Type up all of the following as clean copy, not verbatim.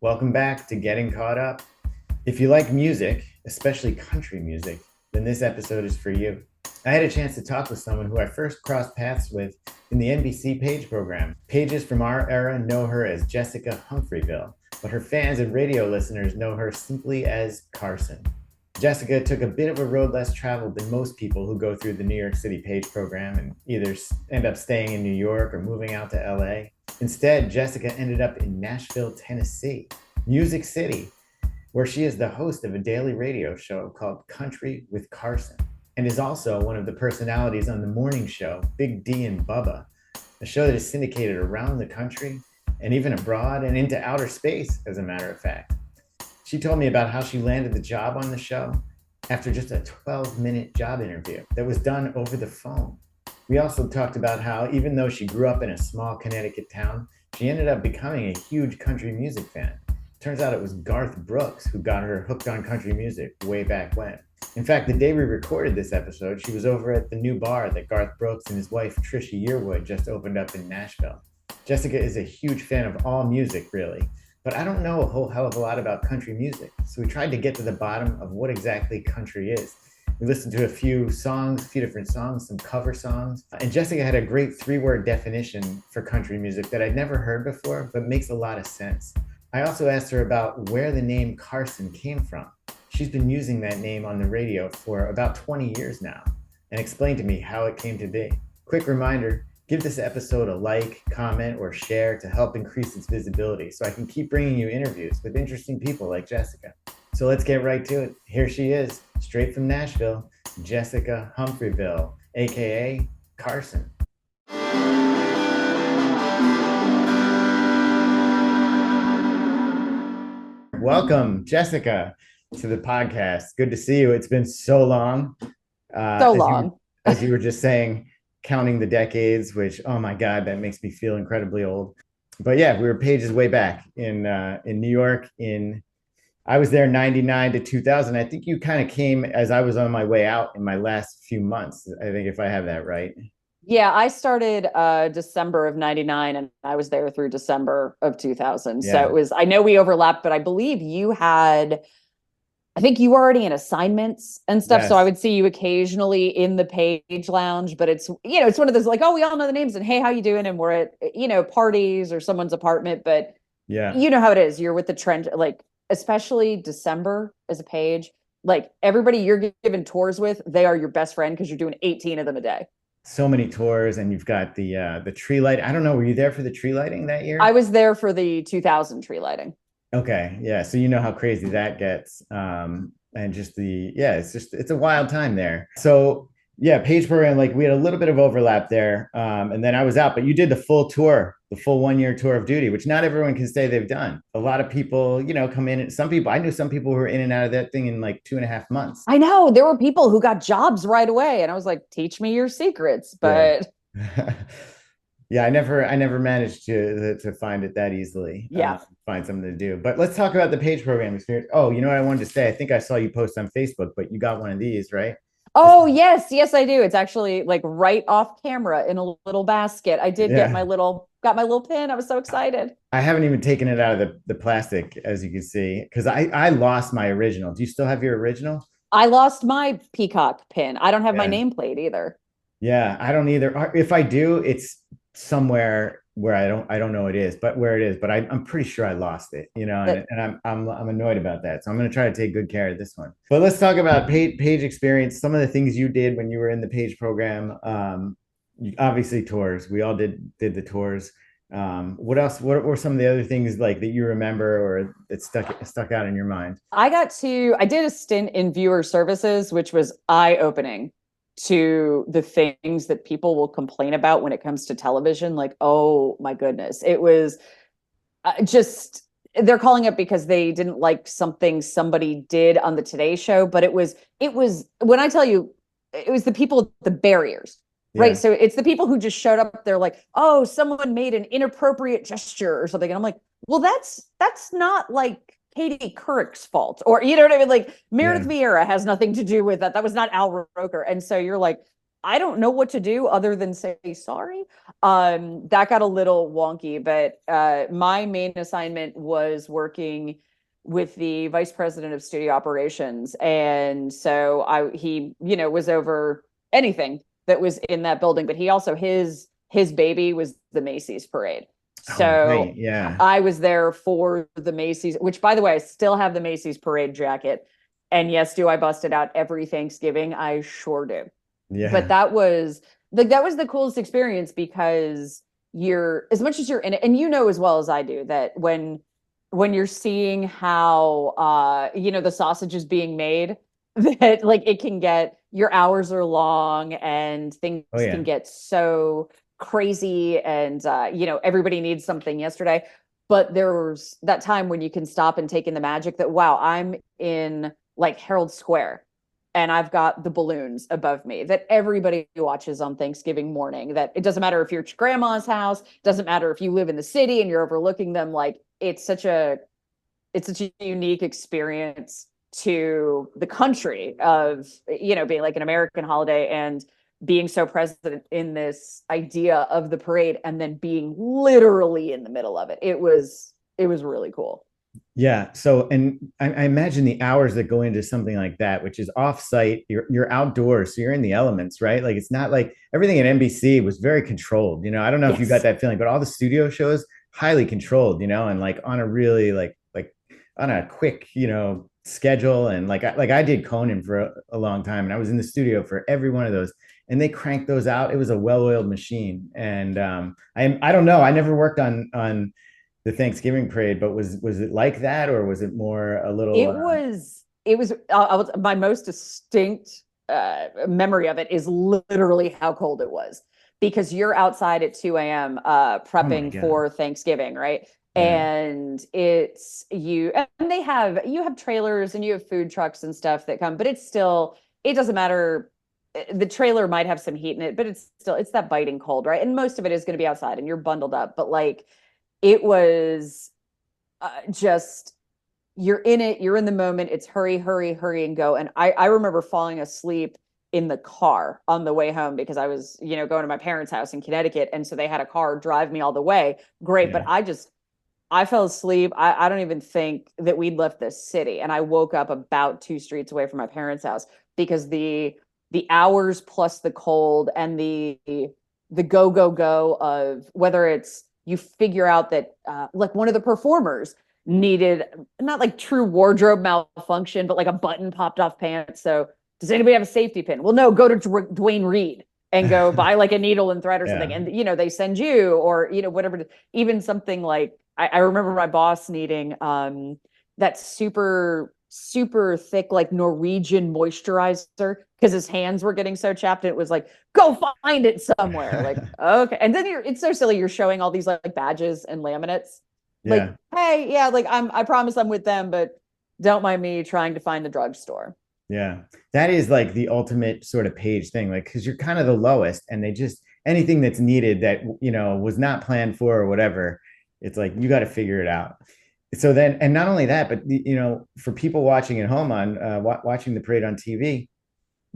Welcome back to Getting Caught Up. If you like music, especially country music, then this episode is for you. I had a chance to talk with someone who I first crossed paths with in the NBC Page Program. Pages from our era know her as Jessica Humphreville, but her fans and radio listeners know her simply as Carsen. Jessica took a bit of a road less traveled than most people who go through the New York City Page Program and either end up staying in New York or moving out to LA. Instead, Jessica ended up in Nashville, Tennessee, Music City, where she is the host of a daily radio show called Country With Carsen, and is also one of the personalities on the morning show, Big D and Bubba, a show that is syndicated around the country and even abroad and into outer space, as a matter of fact. She told me about how she landed the job on the show after just a 12-minute job interview that was done over the phone. We also talked about how even though she grew up in a small Connecticut town, she ended up becoming a huge country music fan. Turns out it was Garth Brooks who got her hooked on country music way back when. In fact, the day we recorded this episode, she was over at the new bar that Garth Brooks and his wife Trisha Yearwood just opened up in Nashville. Jessica is a huge fan of all music, really, but I don't know a whole hell of a lot about country music, so we tried to get to the bottom of what exactly country is. We listened to a few different songs, some cover songs, and Jessica had a great 3-word definition for country music that I'd never heard before, but makes a lot of sense. I also asked her about where the name Carsen came from. She's been using that name on the radio for about 20 years now, and explained to me how it came to be. Quick reminder, give this episode a like, comment, or share to help increase its visibility so I can keep bringing you interviews with interesting people like Jessica. So let's get right to it. Here she is, straight from Nashville, Jessica Humphreville, aka Carsen. Welcome, Jessica, to the podcast. Good to see you. It's been so long. As you were just saying, counting the decades, which, oh my God, that makes me feel incredibly old. But yeah, we were pages way back in New York. I was there 99 to 2000. I think you kind of came as I was on my way out in my last few months. I think if I have that right. Yeah, I started December of 99 and I was there through December of 2000. Yeah. So I know we overlapped, but I believe I think you were already in assignments and stuff. Yes. So I would see you occasionally in the Page Lounge, but it's one of those like, oh, we all know the names and hey, how you doing? And we're at, parties or someone's apartment, but yeah, you know how it is. You're with the trend, like, especially December as a Page, like everybody you're giving tours with, they are your best friend because you're doing 18 of them a day. So many tours, and you've got the tree light. I don't know, were you there for the tree lighting that year? I was there for the 2000 tree lighting. Okay, yeah. So you know how crazy that gets, and it's a wild time there. So yeah, Page Program, like we had a little bit of overlap there, and then I was out, but you did the full tour, the full 1-year tour of duty, which not everyone can say they've done. A lot of people, come in. I knew some people who were in and out of that thing in like 2.5 months. I know there were people who got jobs right away, and I was like, "Teach me your secrets." But yeah, I never managed to find it that easily. Yeah, find something to do. But let's talk about the Page Program experience. Oh, you know what I wanted to say? I think I saw you post on Facebook, but you got one of these, right? Oh, yes, I do. It's actually like right off camera in a little basket. I did get my little pin. I was so excited. I haven't even taken it out of the plastic, as you can see, because I lost my original. Do you still have your original? I lost my peacock pin. I don't have my nameplate either. Yeah, I don't either. If I do, it's somewhere where I don't know where it is, but I'm pretty sure I lost it, and I'm annoyed about that. So I'm going to try to take good care of this one. But let's talk about Page experience. Some of the things you did when you were in the Page Program, obviously tours. We all did the tours. What else? What were some of the other things like that you remember or that stuck out in your mind? I did a stint in viewer services, which was eye-opening to the things that people will complain about when it comes to television. Like, oh my goodness, it was they're calling it because they didn't like something somebody did on the Today Show, but it was when I tell you, it was the people with the barriers. Yeah. Right. So it's the people who just showed up. They're like, oh, someone made an inappropriate gesture or something. And I'm like, well, that's not like Katie Couric's fault, or you know what I mean? Like Meredith Vieira has nothing to do with that. That was not Al Roker. And so you're like, I don't know what to do other than say sorry. That got a little wonky, but my main assignment was working with the vice president of studio operations. And so he, was over anything that was in that building, but he also, his baby was the Macy's parade. Oh, So right. Yeah. I was there for the Macy's, which, by the way, I still have the Macy's parade jacket. And yes, do I bust it out every Thanksgiving? I sure do. But Yeah. that was the coolest experience, because you're, as much as you're in it, and as well as I do, that when you're seeing how the sausage is being made, that like it can get, your hours are long and things Oh, yeah. can get so crazy, and everybody needs something yesterday. But there's that time when you can stop and take in the magic that, wow, I'm in like Herald Square and I've got the balloons above me that everybody watches on Thanksgiving morning. That it doesn't matter if you're at grandma's house, doesn't matter if you live in the city and you're overlooking them. Like it's such a unique experience to the country of, being like an American holiday and being so present in this idea of the parade and then being literally in the middle of it. It was really cool. Yeah. So, and I imagine the hours that go into something like that, which is off-site, you're outdoors, so you're in the elements, right? Like it's not like everything at NBC was very controlled. I don't know if you got Yes. that feeling, but all the studio shows highly controlled, and like on a really like on a quick, schedule. And like I did Conan for a long time, and I was in the studio for every one of those, and they cranked those out. It was a well-oiled machine. And I don't know, I never worked on the Thanksgiving parade, but was it like that, or was it more a little? It was my most distinct memory of it is literally how cold it was, because you're outside at 2 a.m. Oh my Prepping God. for Thanksgiving, right? Yeah. And it's you, and you have trailers and you have food trucks and stuff that come, but it doesn't matter. The trailer might have some heat in it, but it's that biting cold, right? And most of it is going to be outside and you're bundled up, but like it was just, you're in it, you're in the moment. It's hurry, hurry, hurry and go. And I remember falling asleep in the car on the way home, because I was, going to my parents' house in Connecticut. And so they had a car drive me all the way. Great. But Yeah. I fell asleep. I don't even think that we'd left the city. And I woke up about 2 streets away from my parents' house, because the hours plus the cold and the go, go, go of whether it's, you figure out that like one of the performers needed, not like true wardrobe malfunction, but like a button popped off pants. So does anybody have a safety pin? Well, no, go to Dwayne Reed and go buy like a needle and thread or something. Yeah. And, they send you, or, whatever, even something like, I remember my boss needing that super, super thick, like Norwegian moisturizer, because his hands were getting so chapped. And it was like, go find it somewhere. Like, okay. And then it's so silly. You're showing all these like badges and laminates. Like, Yeah. hey, yeah, like I promise I'm with them, but don't mind me trying to find the drugstore. Yeah. That is like the ultimate sort of page thing, like, because you're kind of the lowest, and they just, anything that's needed that, was not planned for or whatever, it's like, you got to figure it out. So then, and not only that, but, for people watching at home on watching the parade on TV,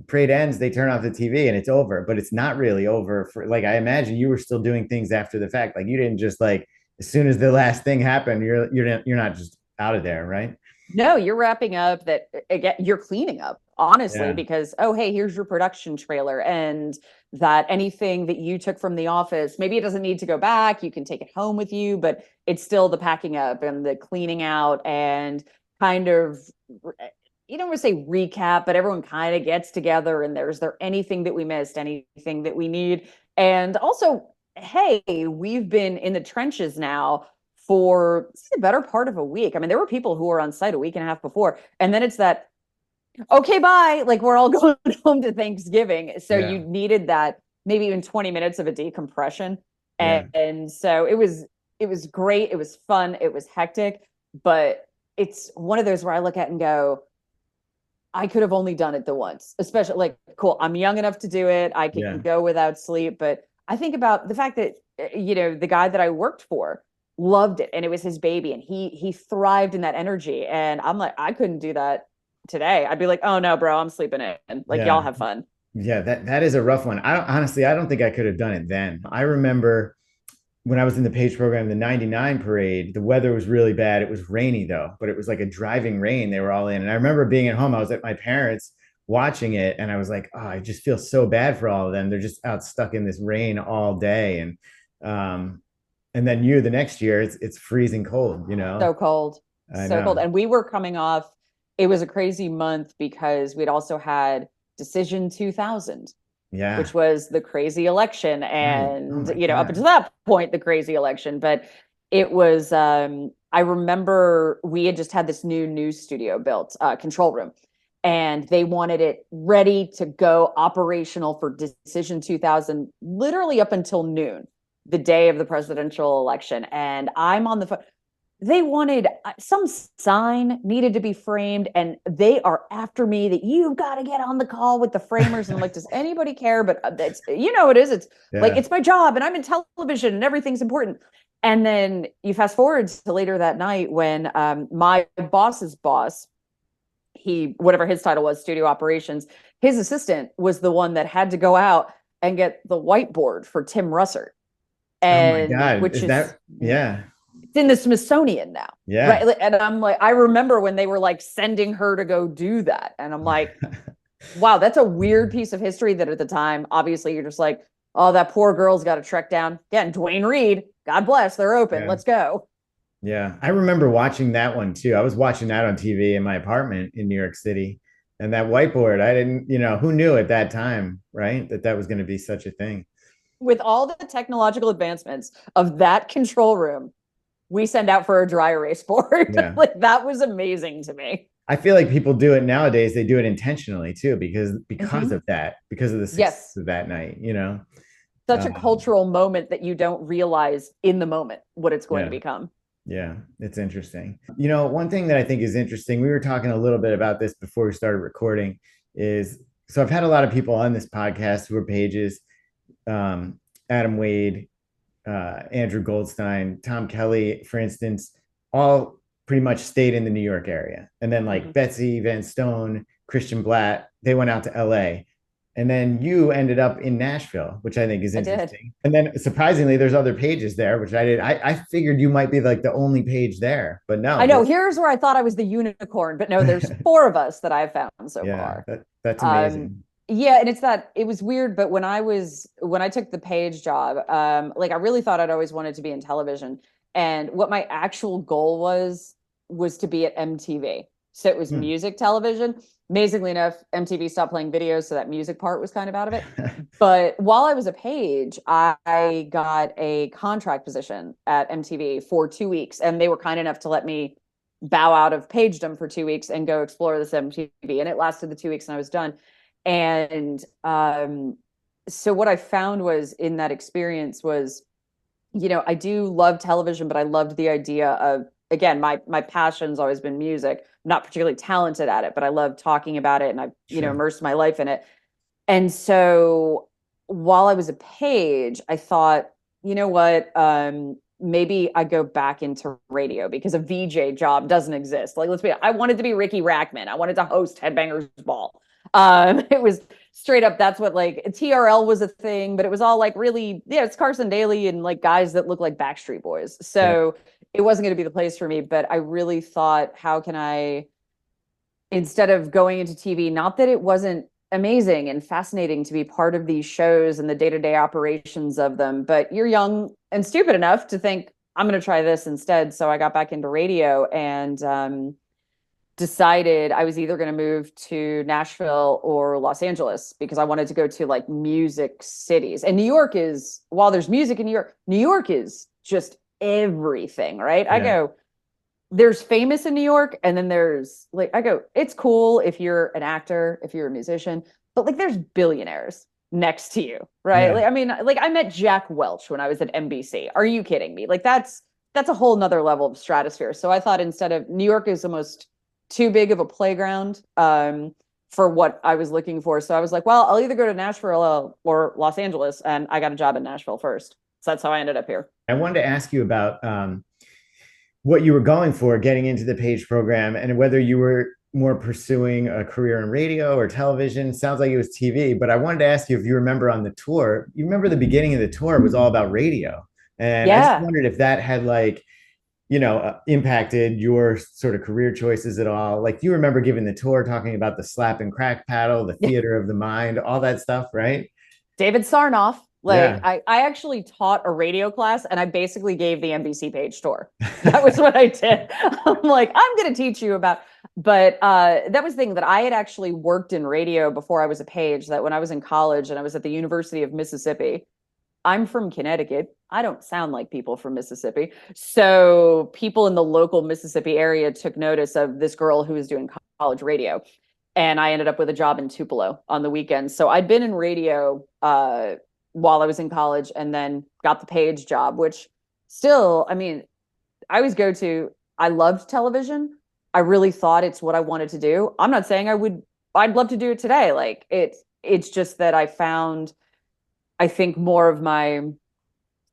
parade ends, they turn off the TV and it's over, but it's not really over. For like, I imagine you were still doing things after the fact. Like you didn't just like, as soon as the last thing happened, you're not just out of there, right? No, you're wrapping up that, again, you're cleaning up, honestly, Yeah. because, oh, hey, here's your production trailer. And that anything that you took from the office, maybe it doesn't need to go back. You can take it home with you, but it's still the packing up and the cleaning out and kind of, you don't want to say recap, but everyone kind of gets together and is there anything that we missed, anything that we need? And also, hey, we've been in the trenches now for the better part of a week. I mean, there were people who were on site a week and a half before, and then it's that, okay, bye, like we're all going home to Thanksgiving. So Yeah. you needed that maybe even 20 minutes of a decompression. Yeah. And so it was great, it was fun, it was hectic, but it's one of those where I look at and go, I could have only done it the once, especially like, cool, I'm young enough to do it, I can Yeah. go without sleep. But I think about the fact that the guy that I worked for loved it and it was his baby and he thrived in that energy. And I'm like, I couldn't do that today. I'd be like, oh no, bro, I'm sleeping in. Like, y'all Yeah. have fun. Yeah, that is a rough one. I don't think I could have done it then. I remember when I was in the Page program, the 99 parade, the weather was really bad. It was rainy though, but it was like a driving rain they were all in. And I remember being at home, I was at my parents watching it, and I was like, oh, I just feel so bad for all of them. They're just out stuck in this rain all day. Um, and then the next year, it's freezing cold, you know? So cold, I so cold. know. And we were coming off, it was a crazy month because we'd also had Decision 2000, Yeah. which was the crazy election. Right. Oh And, my up God. until that point, the crazy election. But it was, I remember we had just had this new news studio built, control room, and they wanted it ready to go operational for Decision 2000, literally up until noon, the day of the presidential election. And I'm on the phone. They wanted some sign needed to be framed, and they are after me that you've got to get on the call with the framers. And I'm like, does anybody care? But it's, it is. It's like, Yeah. it's my job and I'm in television and everything's important. And then you fast forward to later that night when my boss's boss, whatever his title was, studio operations, his assistant was the one that had to go out and get the whiteboard for Tim Russert, Oh my and God. which Is is that, yeah. it's in the Smithsonian now, Yeah. right? And I'm like, I remember when they were like sending her to go do that, and I'm like, wow, that's a weird piece of history that at the time, obviously, you're just like, oh, that poor girl's got to trek down. Yeah, and Dwayne Reed, God bless, they're open. Yeah. Let's go. Yeah, I remember watching that one too. I was watching that on TV in my apartment in New York City. And that whiteboard, I didn't, who knew at that time, right? That was going to be such a thing. With all the technological advancements of that control room, we send out for a dry erase board. Yeah. Like, that was amazing to me. I feel like people do it nowadays. They do it intentionally too, because Mm-hmm. of that, because of the success Yes. of that night. Such a Um, cultural moment that you don't realize in the moment what it's going to yeah. become. Yeah, it's interesting. One thing that I think is interesting, we were talking a little bit about this before we started recording, is so I've had a lot of people on this podcast who are pages, um, Adam Wade, Andrew Goldstein, Tom Kelly, for instance, all pretty much stayed in the New York area. And then like Mm-hmm. Betsy Van Stone, Christian Blatt, they went out to LA. And then you ended up in Nashville, which I think is I did. interesting. And then surprisingly, there's other pages there, which I did. I figured you might be like the only page there, but I no, know. Here's where I thought I was the unicorn, but no, there's four of us that I've found so yeah, far. that's Um, amazing. yeah, and it was weird, but when I took the page job, like I really thought I'd always wanted to be in television. And what my actual goal was to be at MTV. So it was Hmm. music television. Amazingly enough, MTV stopped playing videos, so that music part was kind of out of it. But while I was a page, I got a contract position at MTV for 2 weeks, and they were kind enough to let me bow out of pagedom for 2 weeks and go explore this MTV. And it lasted the 2 weeks, and I was done. And so what I found was in that experience was, I do love television, but I loved the idea of, again, my passion's always been music. I'm not particularly talented at it, but I love talking about it, and I've, Sure. immersed my life in it. And so while I was a page, I thought, you know what? Maybe I go back into radio because a VJ job doesn't exist. Like, I wanted to be Ricky Rackman. I wanted to host Headbangers Ball. It was straight up, that's what, like, TRL was a thing, but it was all like really, yeah, it's Carson Daly and like guys that look like Backstreet Boys. Yeah. So it wasn't going to be the place for me, but I really thought, how can I, instead of going into TV, not that it wasn't amazing and fascinating to be part of these shows and the day-to-day operations of them, but you're young and stupid enough to think, I'm going to try this instead. So I got back into radio and decided I was either going to move to Nashville or Los Angeles because I wanted to go to like music cities. And New York is, while there's music in New York, New York is just everything, right? I Yeah. go, there's famous in New York, and then there's like, I go, it's cool if you're an actor, if you're a musician, but like there's billionaires next to you, right? Yeah. Like, I mean, like I met Jack Welch when I was at NBC. Are you kidding me? Like that's a whole nother level of stratosphere. So I thought, instead of, New York is almost too big of a playground for what I was looking for. So I was like, well, I'll either go to Nashville or Los Angeles, and I got a job in Nashville first. So that's how I ended up here. I wanted to ask you about what you were going for getting into the Page program, and whether you were more pursuing a career in radio or television. Sounds like it was TV, but I wanted to ask you if you remember on the tour, you remember the beginning of the tour was all about radio. And I just Yeah. wondered if that had like, impacted your sort of career choices at all. Like, you remember giving the tour talking about the slap and crack paddle, the theater of the mind, all that stuff, right? David Sarnoff. Like Yeah. I actually taught a radio class and I basically gave the NBC Page tour. That was what I did. I'm like, I'm going to teach you about, but that was the thing that I had actually worked in radio before I was a page, that when I was in college and I was at the University of Mississippi. I'm from Connecticut. I don't sound like people from Mississippi. So people in the local Mississippi area took notice of this girl who was doing college radio. And I ended up with a job in Tupelo on the weekends. So I'd been in radio while I was in college and then got the page job, which still, I mean, I always go to, I loved television. I really thought it's what I wanted to do. I'm not saying I'd love to do it today. Like it's just that I found, I think more of my,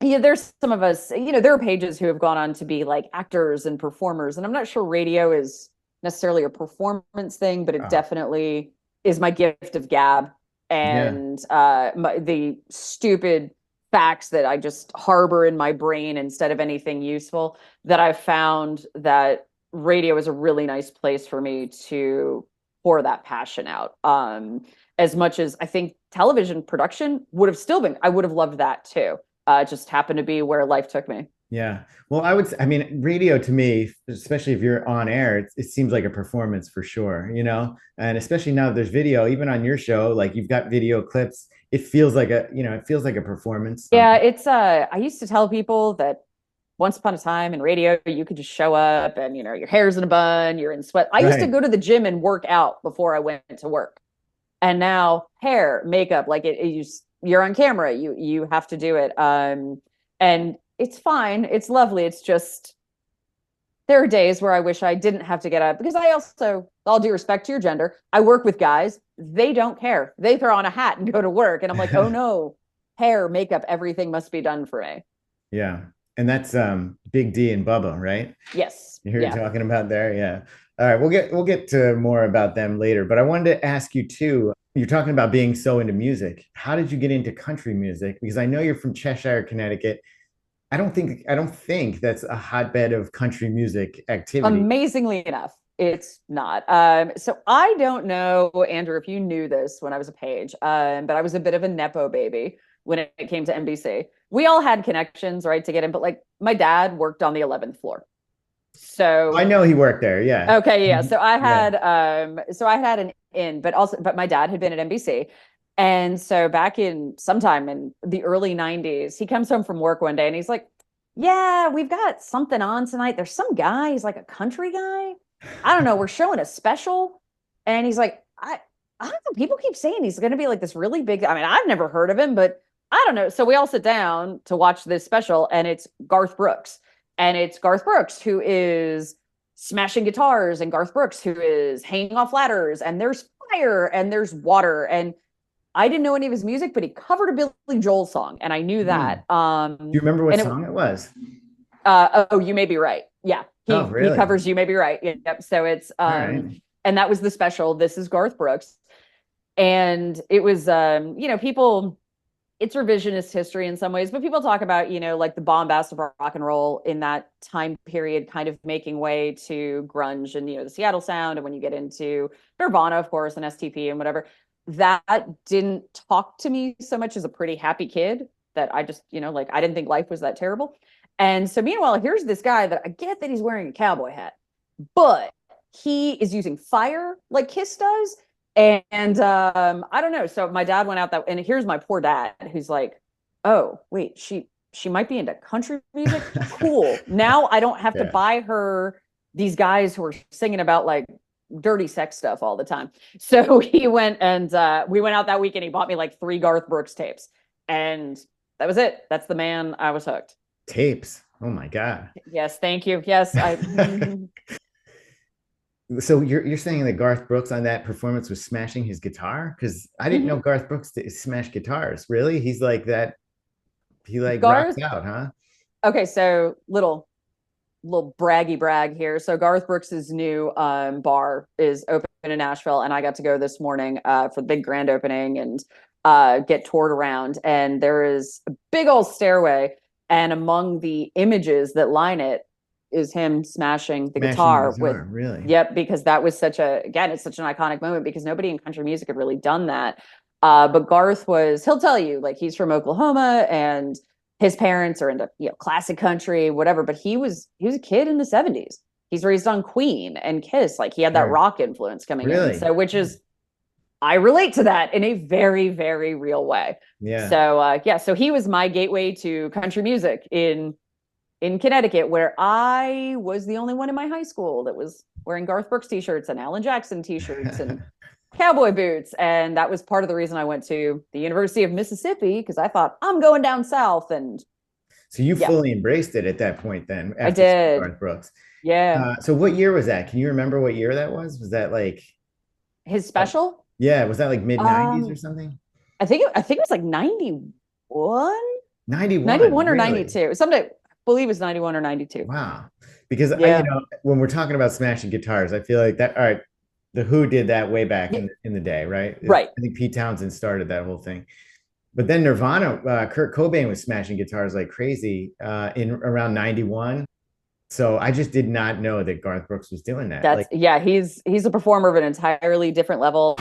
yeah, there's some of us, there are pages who have gone on to be like actors and performers. And I'm not sure radio is necessarily a performance thing, but it Oh, definitely is my gift of gab yeah. and the stupid facts that I just harbor in my brain instead of anything useful, that I've found that radio is a really nice place for me to pour that passion out. As much as I think television production would have still been, I would have loved that too. It just happened to be where life took me. Yeah. Well, I mean, radio to me, especially if you're on air, it seems like a performance for sure, and especially now that there's video, even on your show, like you've got video clips. It feels like it feels like a performance. Yeah, it's I used to tell people that once upon a time in radio, you could just show up and your hair's in a bun, you're in sweat. I used to Right. go to the gym and work out before I went to work. And now hair, makeup, like you're on camera, you have to do it. And it's fine, it's lovely. It's just there are days where I wish I didn't have to get up, because I also, all due respect to your gender, I work with guys. They don't care. They throw on a hat and go to work. And I'm like, oh no, hair, makeup, everything must be done for me. Yeah. And that's Big D and Bubba, right? Yes. You hear you Yeah. talking about there? Yeah. All right, we'll get to more about them later, but I wanted to ask you too. You're talking about being so into music. How did you get into country music? Because I know you're from Cheshire, Connecticut. I don't think that's a hotbed of country music activity. Amazingly enough, it's not. So I don't know, Andrew, if you knew this when I was a page, but I was a bit of a Nepo baby when it came to NBC. We all had connections, right, to get in, but like my dad worked on the 11th floor. I So know he worked there. Yeah. okay, yeah. Yeah. So I had an in, but my dad had been at NBC. And so back in sometime in the early 90s, he comes home from work one day and he's like, yeah, we've got something on tonight. There's some guy, he's like a country guy. I don't know, we're showing a special. And he's like, I don't know, people keep saying he's gonna be like this really big. I mean, I've never heard of him, but I don't know. So we all sit down to watch this special, and it's Garth Brooks. And it's Garth Brooks who is smashing guitars, and Garth Brooks who is hanging off ladders, and there's fire and there's water. And I didn't know any of his music, but he covered a Billy Joel song, and I knew Hmm. that. Do you remember what And it, song it was? oh, you may be right. Yeah, Oh, he really? covers "You May Be Right." Yep. So it's All right. and that was the special. This is Garth Brooks, and it was people. It's revisionist history in some ways, but people talk about like the bombast of rock and roll in that time period, kind of making way to grunge and the Seattle sound, and when you get into Nirvana, of course, and STP and whatever. That didn't talk to me so much as a pretty happy kid, that I just, like I didn't think life was that terrible. And so meanwhile, here's this guy that I get that he's wearing a cowboy hat, but he is using fire like Kiss does. And I don't know. So my dad went out that, and here's my poor dad who's like, oh, wait, she might be into country music. Cool. Now I don't have to Yeah. buy her these guys who are singing about like dirty sex stuff all the time. So he went and we went out that weekend. He bought me like 3 Garth Brooks tapes, and that was it. That's the man. I was hooked. Tapes. Oh my God. Yes, thank you. Yes, I. So you're saying that Garth Brooks on that performance was smashing his guitar? Because I didn't know Mhm. Garth Brooks smash guitars. Really? He's like that. He like rocks Garth. out, huh? Okay, so little little braggy brag here. So Garth Brooks's new bar is open in Nashville, and I got to go this morning for the big grand opening and get toured around. And there is a big old stairway, and among the images that line it is him smashing the guitar with, really. Yep, because that was it's such an iconic moment because nobody in country music had really done that. But Garth he'll tell you, like, he's from Oklahoma and his parents are into, classic country, whatever. But he was a kid in the 70s. He's raised on Queen and Kiss. Like, he had that rock influence coming in. So, I relate to that in a very, very real way. Yeah. So, so he was my gateway to country music in Connecticut, where I was the only one in my high school that was wearing Garth Brooks t-shirts and Alan Jackson t-shirts and cowboy boots. And that was part of the reason I went to the University of Mississippi, because I thought, I'm going down south. And so you fully embraced it at that point then? I did. Garth Brooks. Yeah. So what year was that? Can you remember what year that was? Was that like his special? Yeah. Was that like mid 90s or something? I think it was like 91. 91 or 92. Someday, I believe it was 91 or 92. Wow. Because when we're talking about smashing guitars, I feel like that, all right, the Who did that way back in the day, right? Right. I think Pete Townsend started that whole thing. But then Nirvana, Kurt Cobain was smashing guitars like crazy in around 91. So I just did not know that Garth Brooks was doing that. He's a performer of an entirely different level.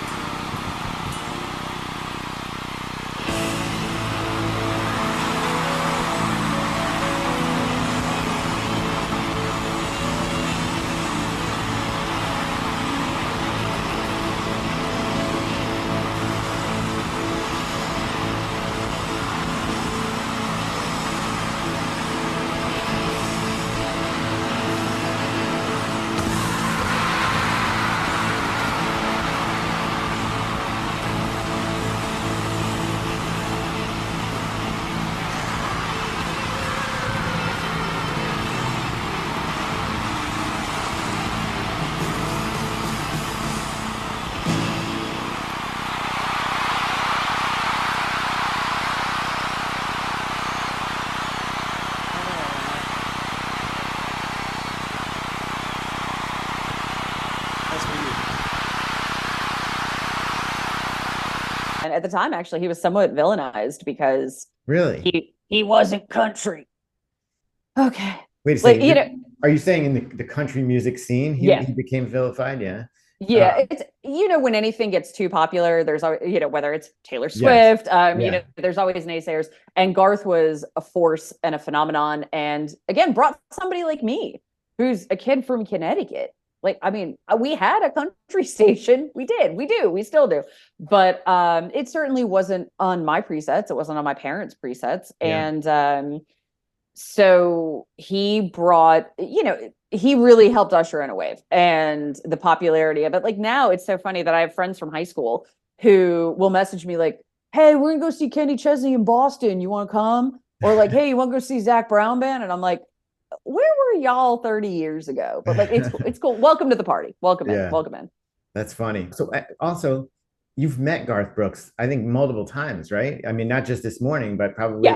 And at the time, actually, he was somewhat villainized because he wasn't country. Okay. Wait a second. Are you saying in the country music scene, he became vilified? Yeah. Yeah, it's when anything gets too popular, there's always, whether it's Taylor Swift, there's always naysayers. And Garth was a force and a phenomenon, and again brought somebody like me, who's a kid from Connecticut. Like, I mean, we had a country station. We still do. But it certainly wasn't on my presets. It wasn't on my parents' presets. Yeah. And so he brought, he really helped usher in a wave and the popularity of it. Like, now it's so funny that I have friends from high school who will message me like, hey, we're gonna go see Kenny Chesney in Boston. You want to come? Or like, hey, you want to go see Zach Brown Band? And I'm like, where were y'all 30 years ago? But like, it's cool. Welcome to the party. Welcome in. That's funny. So also, you've met Garth Brooks, I think, multiple times, right? I mean, not just this morning, but probably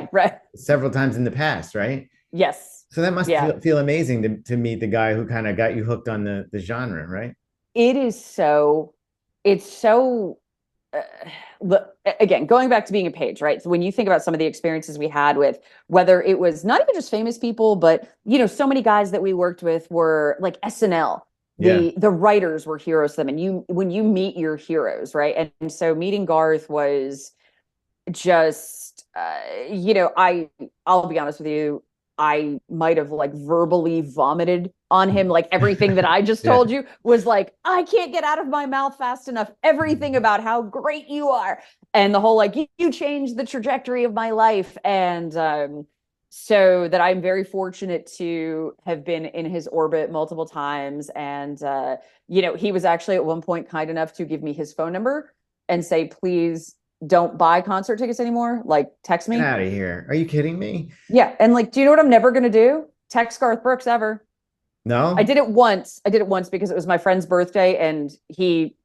several times in the past, right? Yes. So that must feel amazing to meet the guy who kind of got you hooked on the genre, right? It's so again, going back to being a Page, right? So when you think about some of the experiences we had with, whether it was not even just famous people, but, so many guys that we worked with were like SNL. The writers were heroes to them. And when you meet your heroes, right? And so meeting Garth was just, I'll be honest with you, I might have like verbally vomited on him. Like, everything that I just told you was like, I can't get out of my mouth fast enough. Everything about how great you are. And the whole, like, you changed the trajectory of my life. And so that I'm very fortunate to have been in his orbit multiple times. And, he was actually at one point kind enough to give me his phone number and say, please don't buy concert tickets anymore. Like, text me. Get out of here. Are you kidding me? Yeah. And like, do you know what I'm never going to do? Text Garth Brooks ever. No, I did it once because it was my friend's birthday and he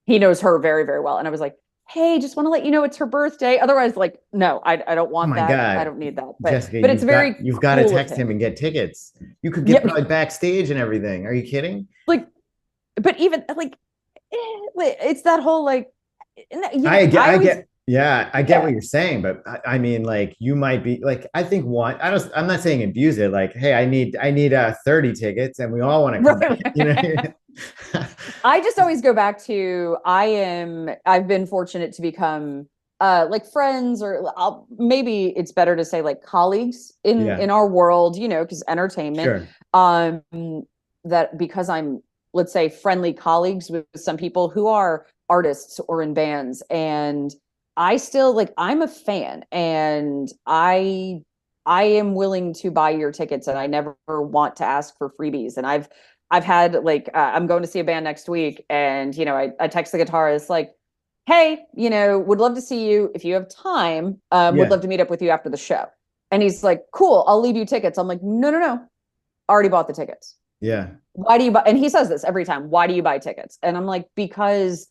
knows her very, very well. And I was like, hey, just want to let you know it's her birthday. Otherwise, like, no, I don't Oh want my that. I God. don't need that. Jessica, But it's very you've got to cool of text him him. and get tickets. You could get Yep. probably backstage and everything. Are you kidding? Like, but even like, it's that whole like, I I always, get, yeah, I get what yeah. you're saying, but I mean, like, you might be like, I think I'm not saying abuse it. Like, hey, I need 30 tickets, and we all want to come. You know, I just always go back to I've been fortunate to become like friends, or maybe it's better to say like colleagues yeah, in our world, because entertainment. sure, Um that because I'm, let's say, friendly colleagues with some people who are artists or in bands, and I still like, I'm a fan, and I am willing to buy your tickets, and I never want to ask for freebies. And I've had like, I'm going to see a band next week, and I text the guitarist like, hey, would love to see you if you have time. Would yeah, love to meet up with you after the show. And he's like, cool, I'll leave you tickets. I'm like, no, no, no, already bought the tickets. yeah, Why do you buy? And he says this every time. Why do you buy tickets? And I'm like, because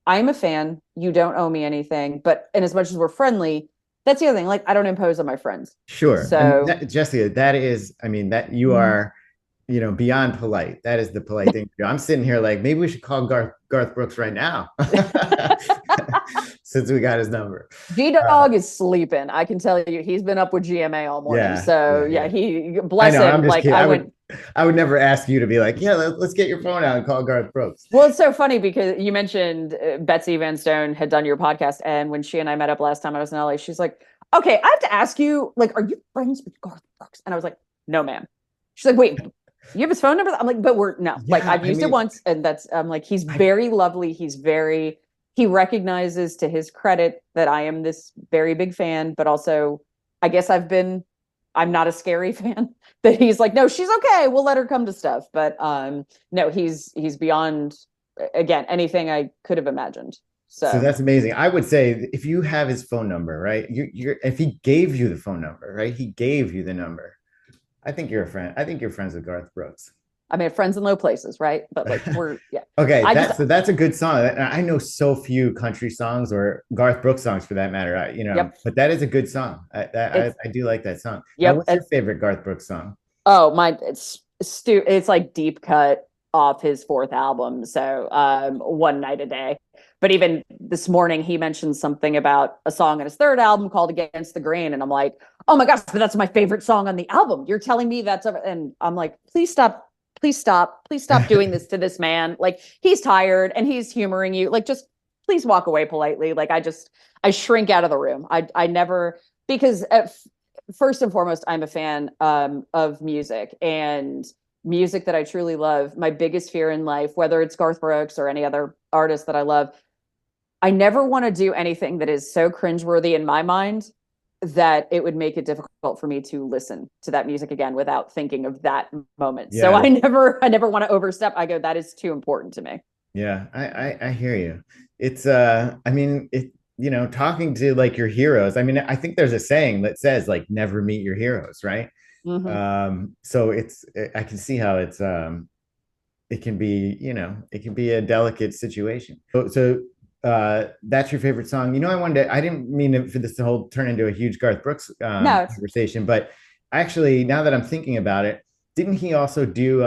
I'm a fan. You don't owe me anything. But and as much as we're friendly, that's the other thing. Like, I don't impose on my friends. sure. And So Jessica, that is, I mean, that you are, beyond polite. That is the polite thing to do. I'm sitting here like, maybe we should call Garth Brooks right now, since we got his number. G Dog is sleeping. I can tell you, he's been up with GMA all morning. Yeah, So yeah, yeah, yeah. he I bless know. I'm him. just Like, kidding. I went. I would never ask you to be like, yeah, let's get your phone out and call Garth Brooks. Well, it's so funny because you mentioned Betsy Van Stone had done your podcast, and when she and I met up last time I was in LA, she's like, "Okay, I have to ask you, like, are you friends with Garth Brooks?" And I was like, "No, ma'am." She's like, "Wait, you have his phone number?" I'm like, "But we're no, like, Yeah, I've I used it mean, once, and that's I'm like, he's I very lovely. He recognizes, to his credit, that I am this very big fan, but also, I guess I'm not a scary fan." That he's like, no, she's okay. We'll let her come to stuff. But no, he's beyond, again, anything I could have imagined. so So that's amazing. I would say if you have his phone number, right? If he gave you the phone number, right? He gave you the number. I think you're a friend. I think you're friends with Garth Brooks. I mean, friends in low places, right? But like, yeah. Okay, I just that's a good song. I know so few country songs or Garth Brooks songs for that matter. Yep. But that is a good song. It's I do like that song. Now, yep. what's your favorite Garth Brooks song? Oh my, it's like deep cut off his fourth album. So One Night a Day. But even this morning he mentioned something about a song on his third album called Against the Grain. And I'm like, oh my gosh, but that's my favorite song on the album. You're telling me and I'm like, please stop, please stop doing this to this man. Like, he's tired and he's humoring you. Like, just please walk away politely. Like, I shrink out of the room. I never, because first and foremost, I'm a fan of music, and music that I truly love. My biggest fear in life, whether it's Garth Brooks or any other artist that I love, I never want to do anything that is so cringeworthy in my mind that it would make it difficult for me to listen to that music again without thinking of that moment. So Yeah, I never want to overstep. I go, that is too important to me. yeah, I hear you. It's I mean, talking to like your heroes. I mean, I think there's a saying that says like never meet your heroes, right? Mm-hmm. So I can see how it can be, it can be a delicate situation. So that's your favorite song. I didn't mean for this to whole turn into a huge Garth Brooks No, it's conversation, but actually, now that I'm thinking about it, didn't he also do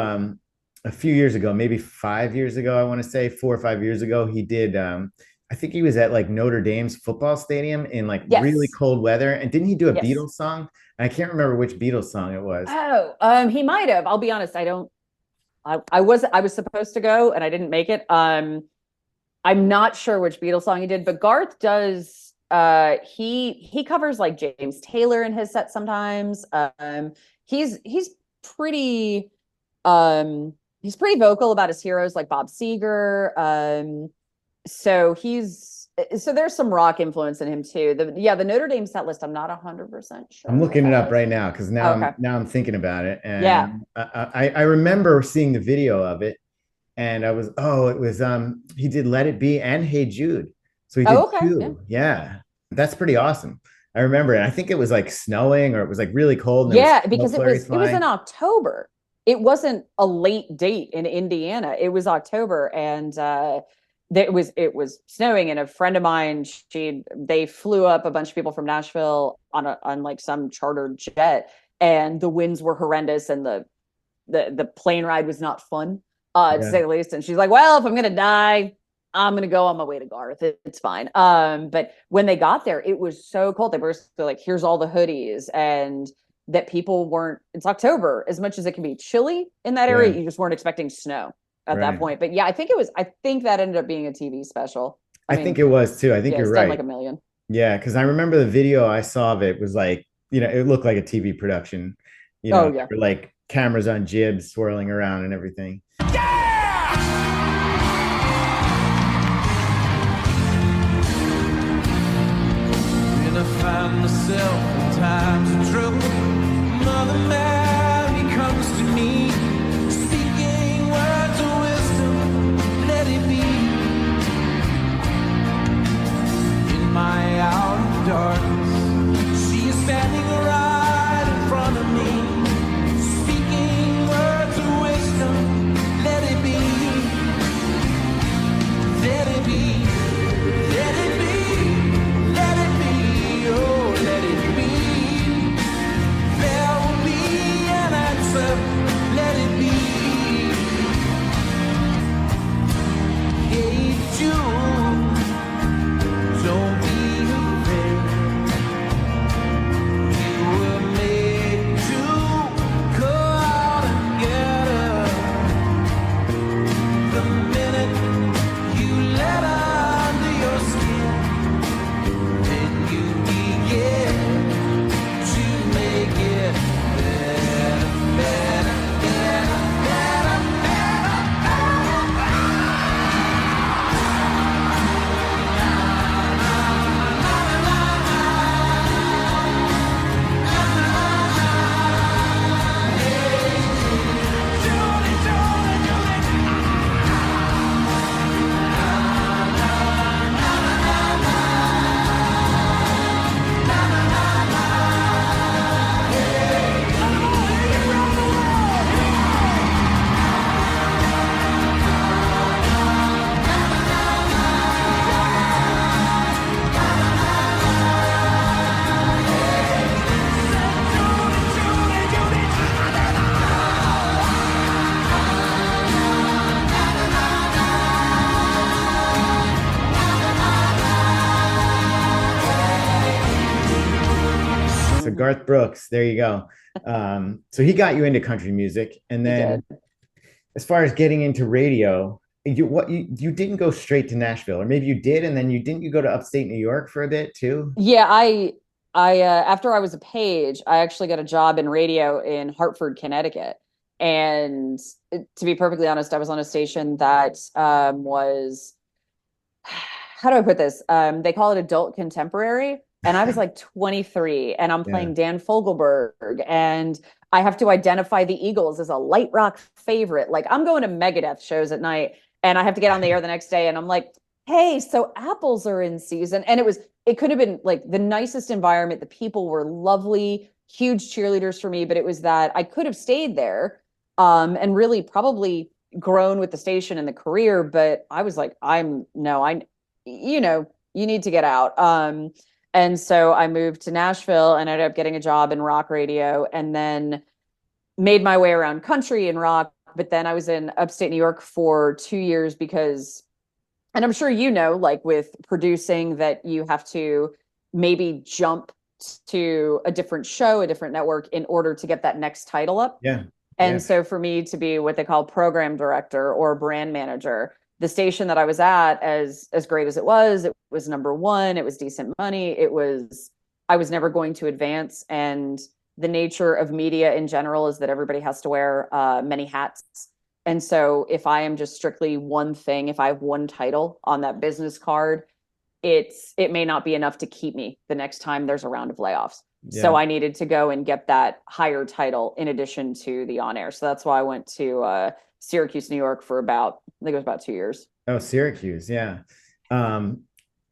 a few years ago, maybe 5 years ago, I want to say 4 or 5 years ago, he did. I think he was at like Notre Dame's football stadium in like really yes, cold weather, and didn't he do a yes. Beatles song? I can't remember which Beatles song it was. Oh, he might have. I'll be honest. I don't. I was supposed to go and I didn't make it. I'm not sure which Beatles song he did, but Garth does. He covers like James Taylor in his set sometimes. He's pretty he's pretty vocal about his heroes like Bob Seger. So there's some rock influence in him too. The Notre Dame set list, I'm not 100% I'm sure what looking it that up was. right now because Oh, okay. now I'm thinking about it, Yeah. and I remember seeing the video of it, and it was he did Let It Be and Hey Jude, so he did Oh, okay. Yeah. two. Yeah, that's pretty awesome. I remember it. I think it was like snowing or it was like really cold and there was Yeah, smoke because it flurries was it was in flying. October. It wasn't a late date in Indiana. It was October, and it was snowing, and a friend of mine, they flew up a bunch of people from Nashville on like some chartered jet, and the winds were horrendous, and the plane ride was not fun, to say the least. And she's like, well, if I'm gonna die, I'm gonna go on my way to Garth. It's fine. But when they got there, it was so cold. They were like, here's all the hoodies, and that people weren't, it's October, as much as it can be chilly in that area, you just weren't expecting snow at that point. But yeah, I think that ended up being a TV special. I mean, think it was too. I think you're right. Done like a million. Yeah, because I remember the video I saw of it was like, it looked like a TV production. There were like cameras on jibs swirling around and everything. Find myself in times of trouble. Mother Mary comes to me, speaking words of wisdom, let it be. In my hour of darkness, she is standing right in front of me, speaking words of wisdom, let it be. Let it be, let it be. Let it be. Hey Jude, don't be afraid. You were made to go out and get her. The minute you let her under your skin, then you begin to make it better, better. Garth Brooks, there you go. So he got you into country music, and then as far as getting into radio, you didn't go straight to Nashville, or maybe you did, and then you go to upstate New York for a bit too? Yeah, I after I was a page, I actually got a job in radio in Hartford, Connecticut. And to be perfectly honest, I was on a station that was, how do I put this? They call it adult contemporary. And I was like 23, and I'm playing Dan Fogelberg, and I have to identify the Eagles as a light rock favorite. Like, I'm going to Megadeth shows at night, and I have to get on the air the next day, and I'm like, hey, so apples are in season. And it could have been like the nicest environment. The people were lovely, huge cheerleaders for me, but it was that I could have stayed there and really probably grown with the station and the career. But I was like, you need to get out. And so I moved to Nashville and ended up getting a job in rock radio, and then made my way around country and rock. But then I was in upstate New York for 2 years because, and I'm sure like with producing, that you have to maybe jump to a different show, a different network, in order to get that next title up. Yeah. And so for me to be what they call program director or brand manager, the station that I was at, as great as it was number one. It was decent money. I was never going to advance. And the nature of media in general is that everybody has to wear many hats. And so if I am just strictly one thing, if I have one title on that business card, it may not be enough to keep me the next time there's a round of layoffs. Yeah. So I needed to go and get that higher title in addition to the on air. So that's why I went to Syracuse, New York for I think it was about 2 years. Oh, Syracuse. Yeah. And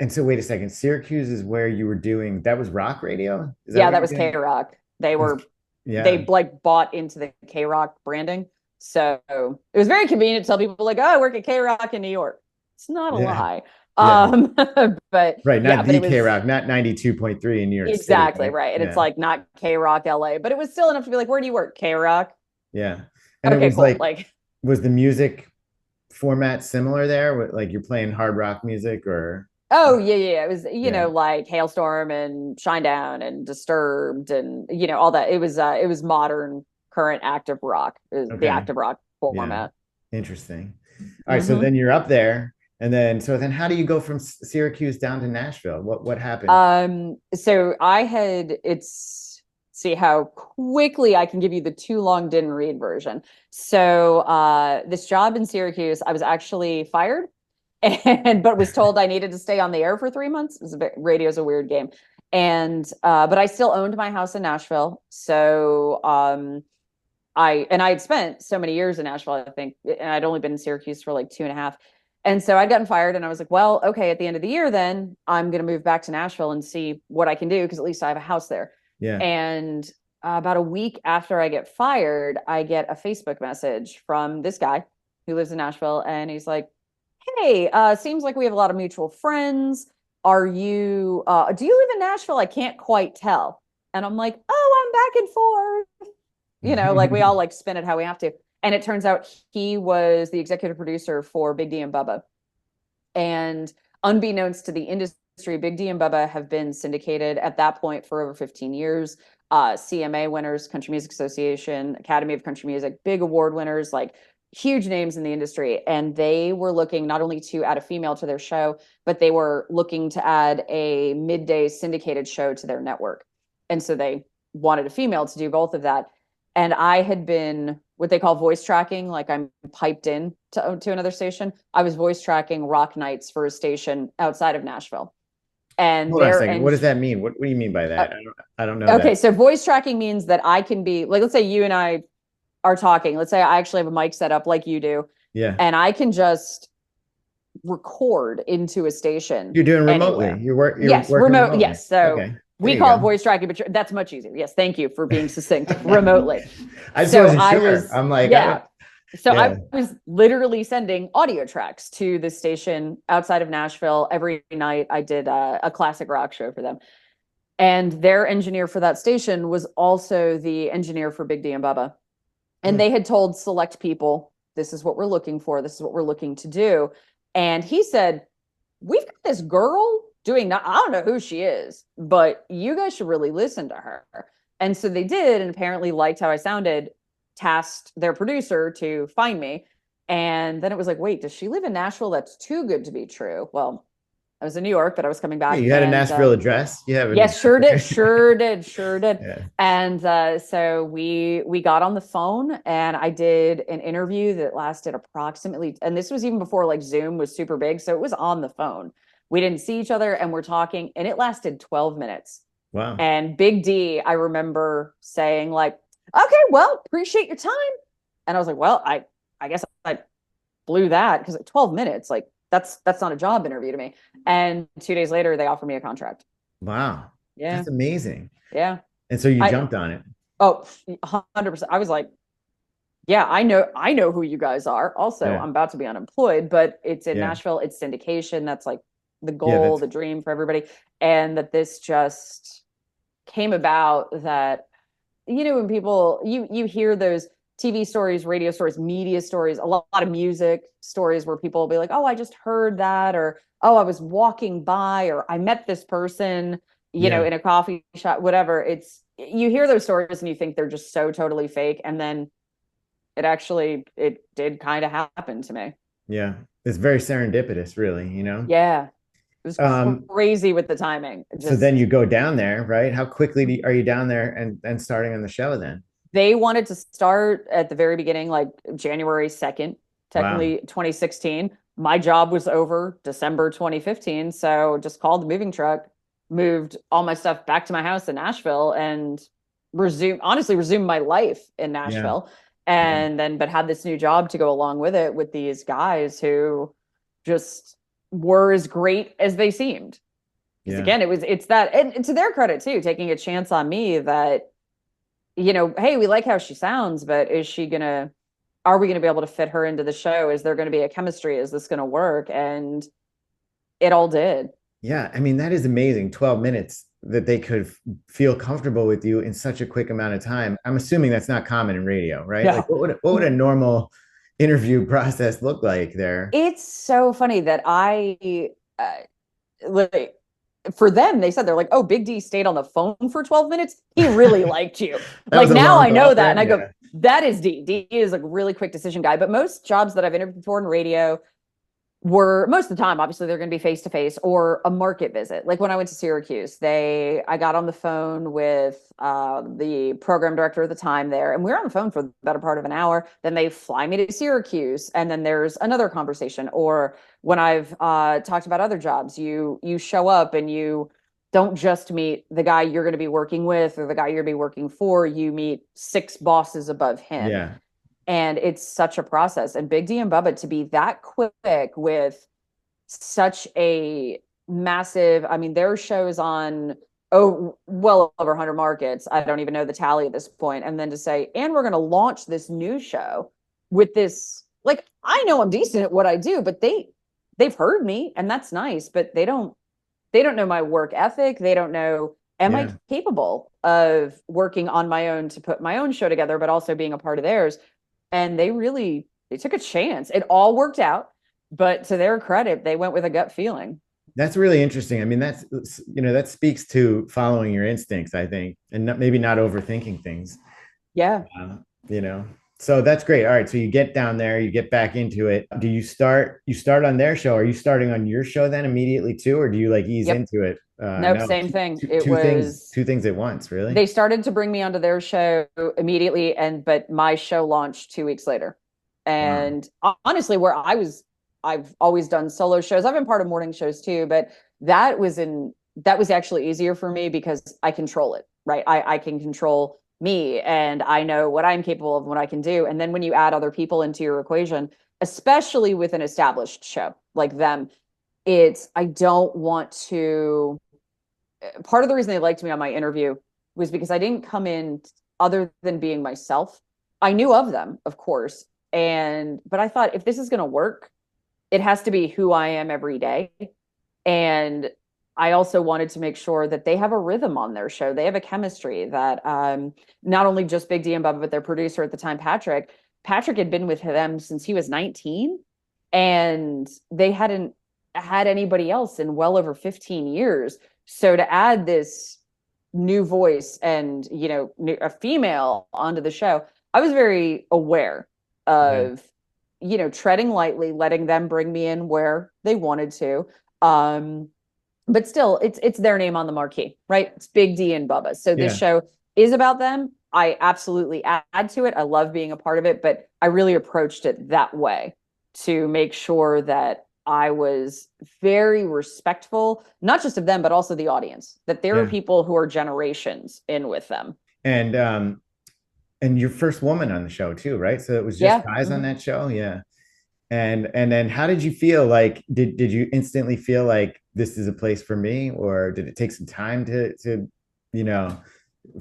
so wait a second, Syracuse is where you were doing, that was rock radio? That was K-Rock. They like bought into the K-Rock branding. So it was very convenient to tell people like, oh, I work at K-Rock in New York. It's not a Yeah. lie. Yeah. But Right. yeah, Not but the it was K-Rock, not 92.3 in New York City. exactly right. And it's Yeah. like not K-Rock LA, but it was still enough to be like, where do you work? K-Rock. Yeah. And it Okay, was cool. like, Like, was the music format similar there? Like you're playing hard rock music or? oh yeah. It was, Yeah. like Hailstorm and Shinedown and Disturbed and, all that. It was modern, current active rock, is the Okay. active rock Yeah. format. Interesting. All right. So Hmm. then you're up there. And then how do you go from Syracuse down to Nashville? What happened? So it's see how quickly I can give you the too long didn't read version. So this job in Syracuse, I was actually fired but was told I needed to stay on the air for 3 months. It was radio's a weird game. And but I still owned my house in Nashville. So I had spent so many years in Nashville, I think, and I'd only been in Syracuse for like 2.5. And so I'd gotten fired, and I was like, well, okay, at the end of the year, then I'm going to move back to Nashville and see what I can do, because at least I have a house there. Yeah. And about a week after I get fired, I get a Facebook message from this guy who lives in Nashville, and he's like, hey, seems like we have a lot of mutual friends. Do you live in Nashville? I can't quite tell. And I'm like, oh, I'm back and forth. Like we all like spin it how we have to. And it turns out he was the executive producer for Big D and Bubba. And unbeknownst to the industry, Big D and Bubba have been syndicated at that point for over 15 years. CMA winners, Country Music Association, Academy of Country Music, big award winners, like huge names in the industry. And they were looking not only to add a female to their show, but they were looking to add a midday syndicated show to their network. And so they wanted a female to do both of that. And I had been what they call voice tracking, like I'm piped in to another station. I was voice tracking rock nights for a station outside of Nashville. And Hold on a second. What does that mean? What do you mean by that? I don't know. Okay, that. so voice tracking means that I can be like, let's say you and I are talking. Let's say I actually have a mic set up like you do. Yeah. And I can just record into a station. You're doing remotely. Anywhere. You're working remote. remotely. Yes. So okay. We call it voice tracking, but that's much easier. Yes, thank you for being succinct. Remotely. I just wasn't sure. I'm like, yeah. So yeah. I was literally sending audio tracks to the station outside of Nashville every night. I did a classic rock show for them, and their engineer for that station was also the engineer for Big D and Bubba, and they had told select people, "This is what we're looking for. This is what we're looking to do." And he said, "We've got this girl." I don't know who she is, but you guys should really listen to her. And so they did, and apparently liked how I sounded, tasked their producer to find me. And then it was like, wait, does she live in Nashville? That's too good to be true. Well, I was in New York, but I was coming back. Yeah, you had a Nashville address? Yes, sure did. Yeah. And so we got on the phone, and I did an interview that lasted approximately, and this was even before like Zoom was super big. So it was on the phone. We didn't see each other, and we're talking, and it lasted 12 minutes. Wow. And Big D, I remember saying like, okay, well, appreciate your time. And I was like, well, I guess I blew that, because 12 minutes, like that's not a job interview to me. And 2 days later, they offered me a contract. Wow. Yeah. That's amazing. Yeah. And so you jumped on it. Oh, 100%. I was like, yeah, I know who you guys are. Also, I'm about to be unemployed, but it's in Nashville. It's syndication. That's like the goal, the dream for everybody. And that this just came about, that, when people, you hear those TV stories, radio stories, media stories, a lot of music stories where people will be like, oh, I just heard that, or, oh, I was walking by, or I met this person, in a coffee shop, whatever. You hear those stories and you think they're just so totally fake. And then it did kind of happen to me. Yeah. It's very serendipitous, really, Yeah. It was crazy with the timing. So then you go down there, right? How quickly are you down there and starting on the show then? They wanted to start at the very beginning, like January 2nd, technically 2016. My job was over December 2015. So just called the moving truck, moved all my stuff back to my house in Nashville, and resumed my life in Nashville. But had this new job to go along with it, with these guys who just were as great as they seemed. Because again, it's that, and to their credit too, taking a chance on me that, hey, we like how she sounds, but are we going to be able to fit her into the show? Is there going to be a chemistry? Is this going to work? And it all did. Yeah, I mean, that is amazing. 12 minutes that they could feel comfortable with you in such a quick amount of time. I'm assuming that's not common in radio, right? Yeah. Like what would a normal interview process look like there? It's so funny that like, for them, they said, they're like, oh, Big D stayed on the phone for 12 minutes. He really liked you. Like now I know that. And I go, that is D. D is a really quick decision guy. But most jobs that I've interviewed for in radio were, most of the time, obviously they're going to be face-to-face or a market visit. Like when I went to Syracuse, I got on the phone with the program director at the time there, and we were on the phone for the better part of an hour. Then they fly me to Syracuse, and then there's another conversation. Or when I've talked about other jobs, you show up and you don't just meet the guy you're going to be working with or the guy you're going to be working for. You meet 6 bosses above him. Yeah. And it's such a process. And Big D and Bubba to be that quick with such a massive, I mean, their show's on, well over 100 markets. I don't even know the tally at this point. And then to say, and we're going to launch this new show with this, like, I know I'm decent at what I do, but they've heard me, and that's nice, but they don't know my work ethic. They don't know, am I capable of working on my own to put my own show together, but also being a part of theirs? And they took a chance. It all worked out, but to their credit, they went with a gut feeling. That's really interesting. I mean, that speaks to following your instincts, I think, and maybe not overthinking things. Yeah. So that's great. All right. So you get down there, you get back into it. Do you start on their show? Are you starting on your show then immediately too? Or do you like ease into it? Nope, no, same thing. Two things at once, really? They started to bring me onto their show immediately, but my show launched 2 weeks later. And honestly, I've always done solo shows. I've been part of morning shows too, but that was actually easier for me because I control it, right? I can control me, and I know what I'm capable of, what I can do. And then when you add other people into your equation, especially with an established show like them, I don't want to, part of the reason they liked me on my interview was because I didn't come in other than being myself. I knew of them, of course. But I thought, if this is going to work, it has to be who I am every day. And I also wanted to make sure that they have a rhythm on their show. They have a chemistry that not only just Big D and Bubba, but their producer at the time, Patrick had been with them since he was 19, and they hadn't had anybody else in well over 15 years. So to add this new voice and, a female onto the show, I was very aware of, treading lightly, letting them bring me in where they wanted to. But still, it's their name on the marquee, right? It's Big D and Bubba. So this show is about them. I absolutely add to it. I love being a part of it, but I really approached it that way to make sure that I was very respectful, not just of them, but also the audience, that there are people who are generations in with them. And your first woman on the show too, right? So it was just guys on that show. Yeah. And then how did you feel? Like, did you instantly feel like this is a place for me, or did it take some time to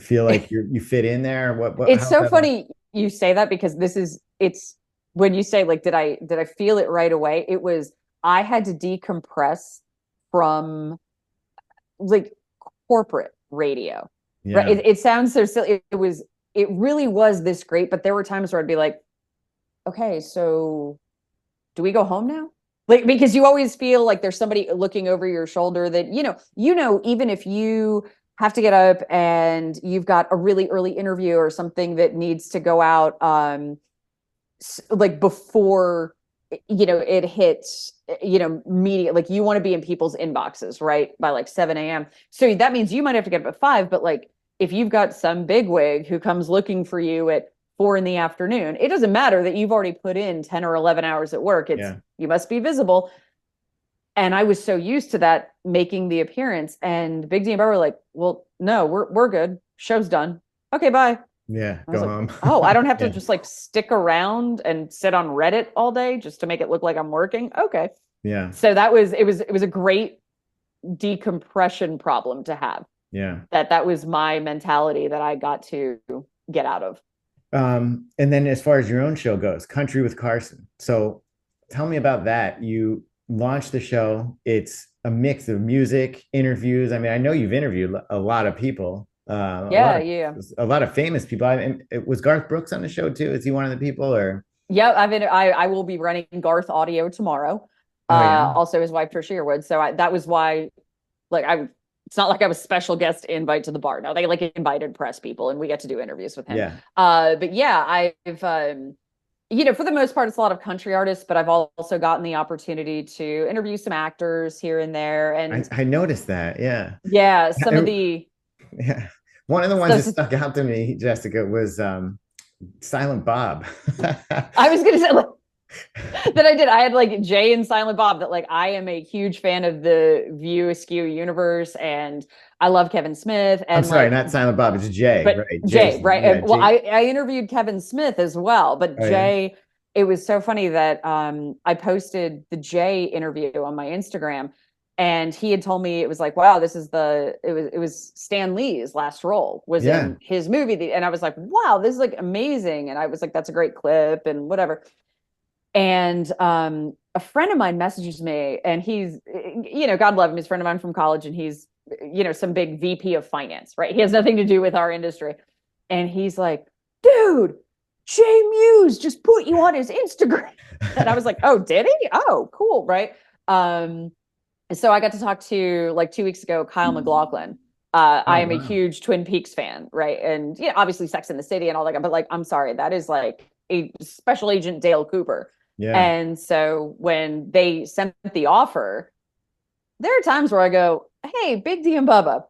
feel like you fit in there? What it's so funny you say that, because it's when you say, like, did I feel it right away? It was, I had to decompress from like corporate radio. Yeah. Right? It sounds so silly. It really was this great, but there were times where I'd be like, okay, so do we go home now? Like, because you always feel like there's somebody looking over your shoulder that, even if you have to get up and you've got a really early interview or something that needs to go out, like before, it hits, media, like you want to be in people's inboxes, right? By like 7 a.m. So that means you might have to get up at 5, but like, if you've got some bigwig who comes looking for you at 4 p.m, it doesn't matter that you've already put in 10 or 11 hours at work. You must be visible. And I was so used to that, making the appearance, and Big D and Bubba were like, well, no, we're good. Show's done. Okay, bye. Yeah, go home. Oh, I don't have to just like stick around and sit on Reddit all day just to make it look like I'm working. Okay. Yeah. So it was a great decompression problem to have. Yeah. That was my mentality that I got to get out of. And then as far as your own show goes, Country with Carsen. So tell me about that. You launched the show. It's a mix of music, interviews. I mean, I know you've interviewed a lot of people, Yeah, yeah. a lot of famous people. And it was Garth Brooks on the show too. Is he one of the people or? Yeah, I will be running Garth audio tomorrow. Oh yeah. Also his wife Tricia Yearwood. So that was why, like, it's not like I was special guest invite to the bar. No, they like invited press people and we get to do interviews with him. Yeah. But yeah, I've for the most part, it's a lot of country artists, but I've also gotten the opportunity to interview some actors here and there. And I noticed that. Yeah. yeah, some of the Yeah. One of the ones that stuck out to me, Jessica, was Silent Bob. I was gonna say like, that I did. I had like Jay and Silent Bob. That like I am a huge fan of the View Askew universe, and I love Kevin Smith. And I'm sorry, not Silent Bob. It's Jay, but right? Jay, Jason. right? Yeah, Well, Jay. I interviewed Kevin Smith as well, but Oh, yeah. Jay. It was so funny that I posted the Jay interview on my Instagram, and he had told me it was like, wow, it was Stan Lee's last role was in his movie, and I was like, wow, this is like amazing, and I was like, that's a great clip and whatever. And a friend of mine messages me, and he's, God love him, he's a friend of mine from college, and he's, some big VP of finance, right? He has nothing to do with our industry. And he's like, dude, Jay Muse just put you on his Instagram. And I was like, oh, did he? Oh, cool, right? So I got to talk to, like 2 weeks ago, Kyle MacLachlan. I am a huge Twin Peaks fan, right? And obviously Sex and the City and all that, but like, I'm sorry, that is like a Special Agent Dale Cooper. Yeah. And so when they sent the offer, there are times where I go, hey, Big D and Bubba,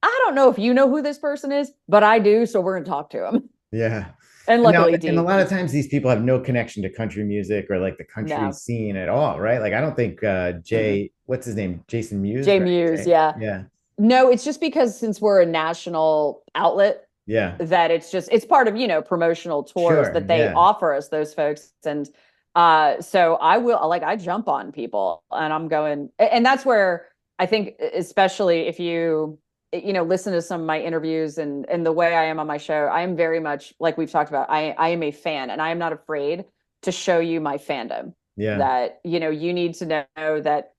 I don't know if you know who this person is, but I do. So we're going to talk to him. Yeah. And luckily, and a lot of times these people have no connection to country music or like the country scene at all, right? Like I don't think Jay, what's his name? Jason Muse? Jay right? Muse, yeah. Yeah. No, it's just because since we're a national outlet, that it's part of, promotional tours that they offer us, those folks. And so I jump on people and I'm going, and that's where I think, especially if you listen to some of my interviews and the way I am on my show, I am very much like we've talked about. I am a fan, and I am not afraid to show you my fandom. Yeah. That, you need to know that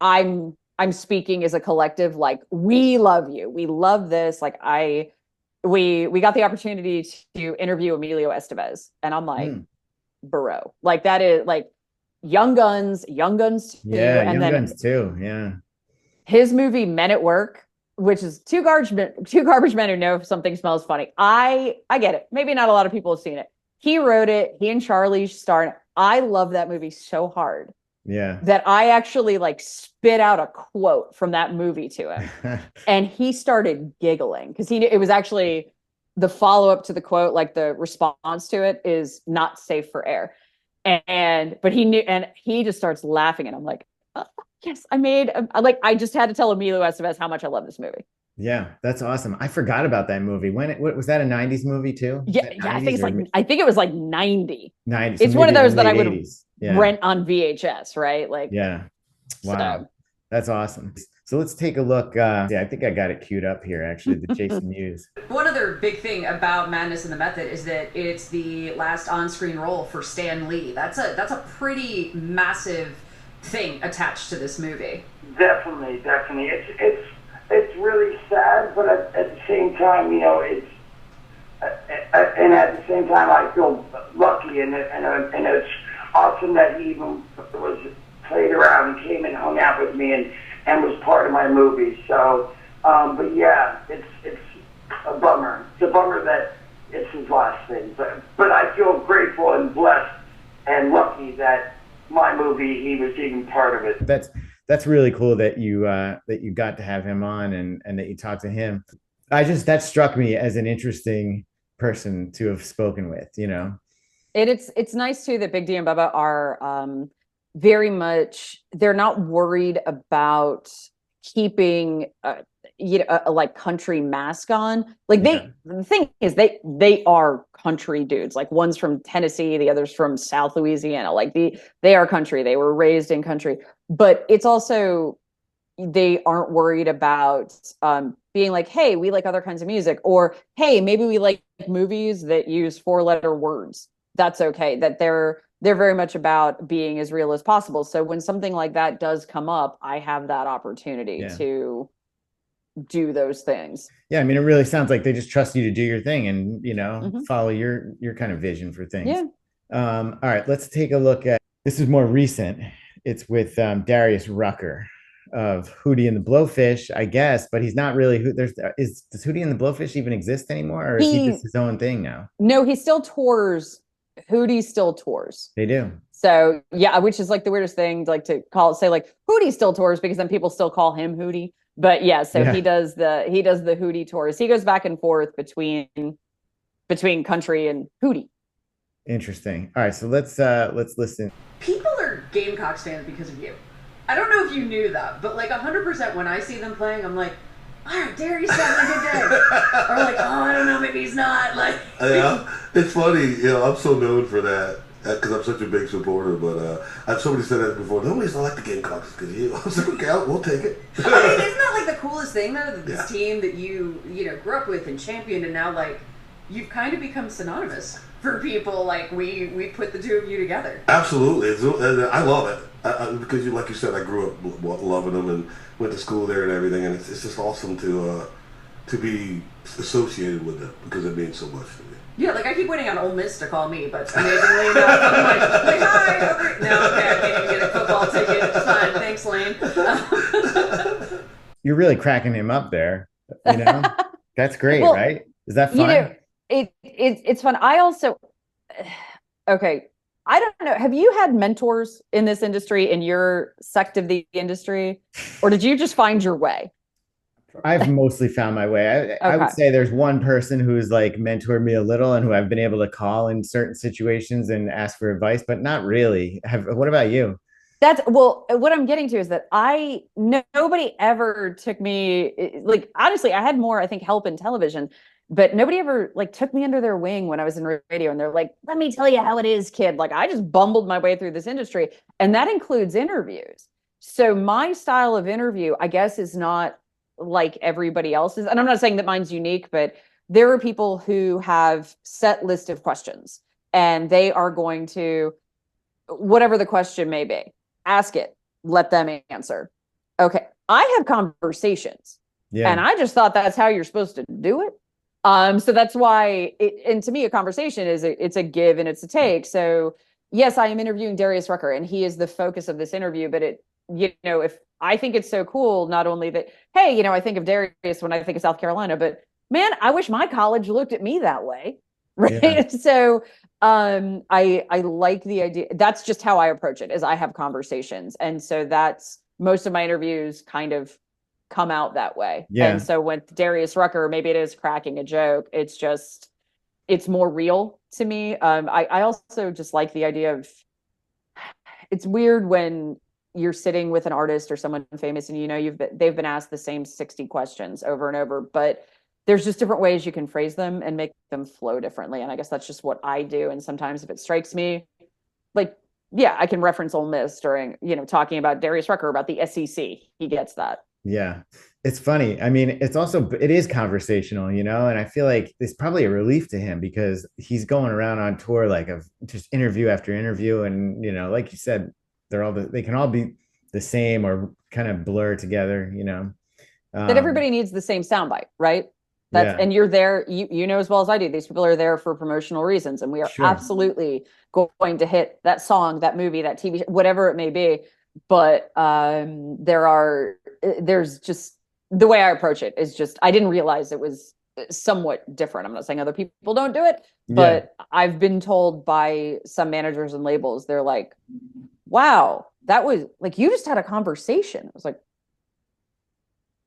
I'm speaking as a collective. Like, we love you. We love this. Like we got the opportunity to interview Emilio Estevez, and I'm like, bro, like that is like Young Guns too. Yeah, and Young Guns too. Yeah. His movie Men at Work, which is two garbage men who know if something smells funny. I get it. Maybe not a lot of people have seen it. He wrote it. He and Charlie starred. I love that movie so hard. Yeah. That I actually like spit out a quote from that movie to him. And he started giggling because it was actually the follow-up to the quote, like the response to it is not safe for air. But he knew, and he just starts laughing, and I'm like, oh, yes, I just had to tell Emilio Estevez how much I love this movie. Yeah, that's awesome. I forgot about that movie. What was that, a 90s movie too? Yeah, I think it was like 90. 90s. It's one of those that I would 80s. rent on VHS, right? Like, yeah. Wow. That's awesome. So let's take a look. I think I got it queued up here, actually, the Jason Muse. One other big thing about Madness in the Method is that it's the last on-screen role for Stan Lee. That's a pretty massive thing attached to this movie. Definitely. It's really sad, but at the same time, it's and at the same time, I feel lucky, and it's awesome that he even was played around and came and hung out with me and was part of my movie. So, but yeah, it's a bummer. It's a bummer that it's his last thing. But I feel grateful and blessed and lucky that my movie, he was even part of it. That's really cool that you got to have him on and that you talked to him. That struck me as an interesting person to have spoken with, It's nice too that Big D and Bubba are very much, they're not worried about keeping a like country mask on. Like the thing is they are country dudes. Like one's from Tennessee, the other's from South Louisiana. Like they are country. They were raised in country. But it's also, they aren't worried about being like, hey, we like other kinds of music, or hey, maybe we like movies that use 4-letter words. That's okay. That they're very much about being as real as possible. So when something like that does come up, I have that opportunity to do those things. Yeah, I mean, it really sounds like they just trust you to do your thing and, you know, follow your kind of vision for things. Yeah. All right, let's take a look at, this is more recent. It's with Darius Rucker of Hootie and the Blowfish, I guess, but he's not really who does Hootie and the Blowfish even exist anymore, or is he just his own thing now? No, he still tours. Hootie still tours. They do. So yeah, which is like the weirdest thing, like to say like Hootie still tours, because then people still call him Hootie. But yeah, so he does the Hootie tours. He goes back and forth between country and Hootie. Interesting. All right, so let's listen. People are Gamecocks fans because of you. I don't know if you knew that, but like 100% when I see them playing, I'm like, all right, Darius having a good day. Or like, oh, I don't know, maybe he's not. Like, yeah, it's funny, you know, I'm so known for that because I'm such a big supporter. But I've somebody said that before. Nobody's not like the Gamecocks because you. I was like, okay, we'll take it. I mean, isn't that like the coolest thing though? That this team that you know grew up with and championed, and now like you've kind of become synonymous for people. Like we put the two of you together. Absolutely, I love it. Because like you said, I grew up loving them and went to school there and everything, and it's just awesome to be associated with them because it means so much to me. Yeah, like I keep waiting on Ole Miss to call me, but amazingly enough, I'm like hi, over. No, okay, I can't even get a football ticket. It's fine, thanks, Lane. You're really cracking him up there, you know. That's great, well, right? Is that fun? You know, it's fun. I also okay. I don't know. Have you had mentors in this industry, in your sect of the industry, or did you just find your way? I've mostly found my way. I would say there's one person who's like mentored me a little and who I've been able to call in certain situations and ask for advice, but not really. What about you? What I'm getting to is that nobody ever took me, like, honestly, I had more, I think, help in television. But nobody ever like took me under their wing when I was in radio, and they're like, let me tell you how it is, kid. Like, I just bumbled my way through this industry, and that includes interviews. So my style of interview, I guess, is not like everybody else's. And I'm not saying that mine's unique, but there are people who have set list of questions, and they are going to, whatever the question may be, ask it, let them answer. Okay. I have conversations, and I just thought that's how you're supposed to do it. So that's why and to me, a conversation it's a give and it's a take. So yes, I am interviewing Darius Rucker, and he is the focus of this interview, but if I think it's so cool, not only that, hey, you know, I think of Darius when I think of South Carolina, but man, I wish my college looked at me that way. Right. Yeah. So, I like the idea. That's just how I approach it, is I have conversations. And so that's most of my interviews kind of come out that way. Yeah. And so with Darius Rucker, maybe it is cracking a joke. It's more real to me. I also just like the idea of, it's weird when you're sitting with an artist or someone famous and, you know, they've been asked the same 60 questions over and over, but there's just different ways you can phrase them and make them flow differently. And I guess that's just what I do. And sometimes if it strikes me, like, yeah, I can reference Ole Miss during, you know, talking about Darius Rucker, about the SEC. He gets that. Yeah, it's funny. I mean, it is conversational, you know, and I feel like it's probably a relief to him because he's going around on tour, like of just interview after interview. And, you know, like you said, they can all be the same or kind of blur together, you know. That everybody needs the same soundbite, right? And you're there, you know, as well as I do, these people are there for promotional reasons, and we are absolutely going to hit that song, that movie, that TV, whatever it may be. But there's just, the way I approach it is just, I didn't realize it was somewhat different. I'm not saying other people don't do it, but I've been told by some managers and labels, they're like, wow, that was like, you just had a conversation. I was like,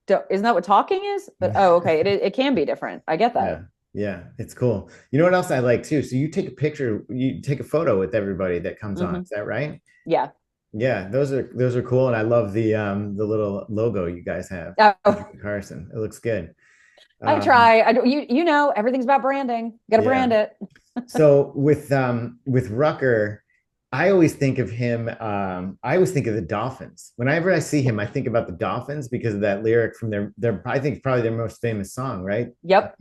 isn't that what talking is? But okay, it can be different. I get that. Yeah, it's cool. You know what else I like too? So you take a photo with everybody that comes on. Is that right? Yeah. Yeah, those are cool, and I love the little logo you guys have. Country With Carsen, it looks good. I try. You know, everything's about branding. Got to brand it. So with Rucker, I always think of him. I always think of the Dolphins. Whenever I see him, I think about the Dolphins because of that lyric from their I think probably their most famous song, right? Yep.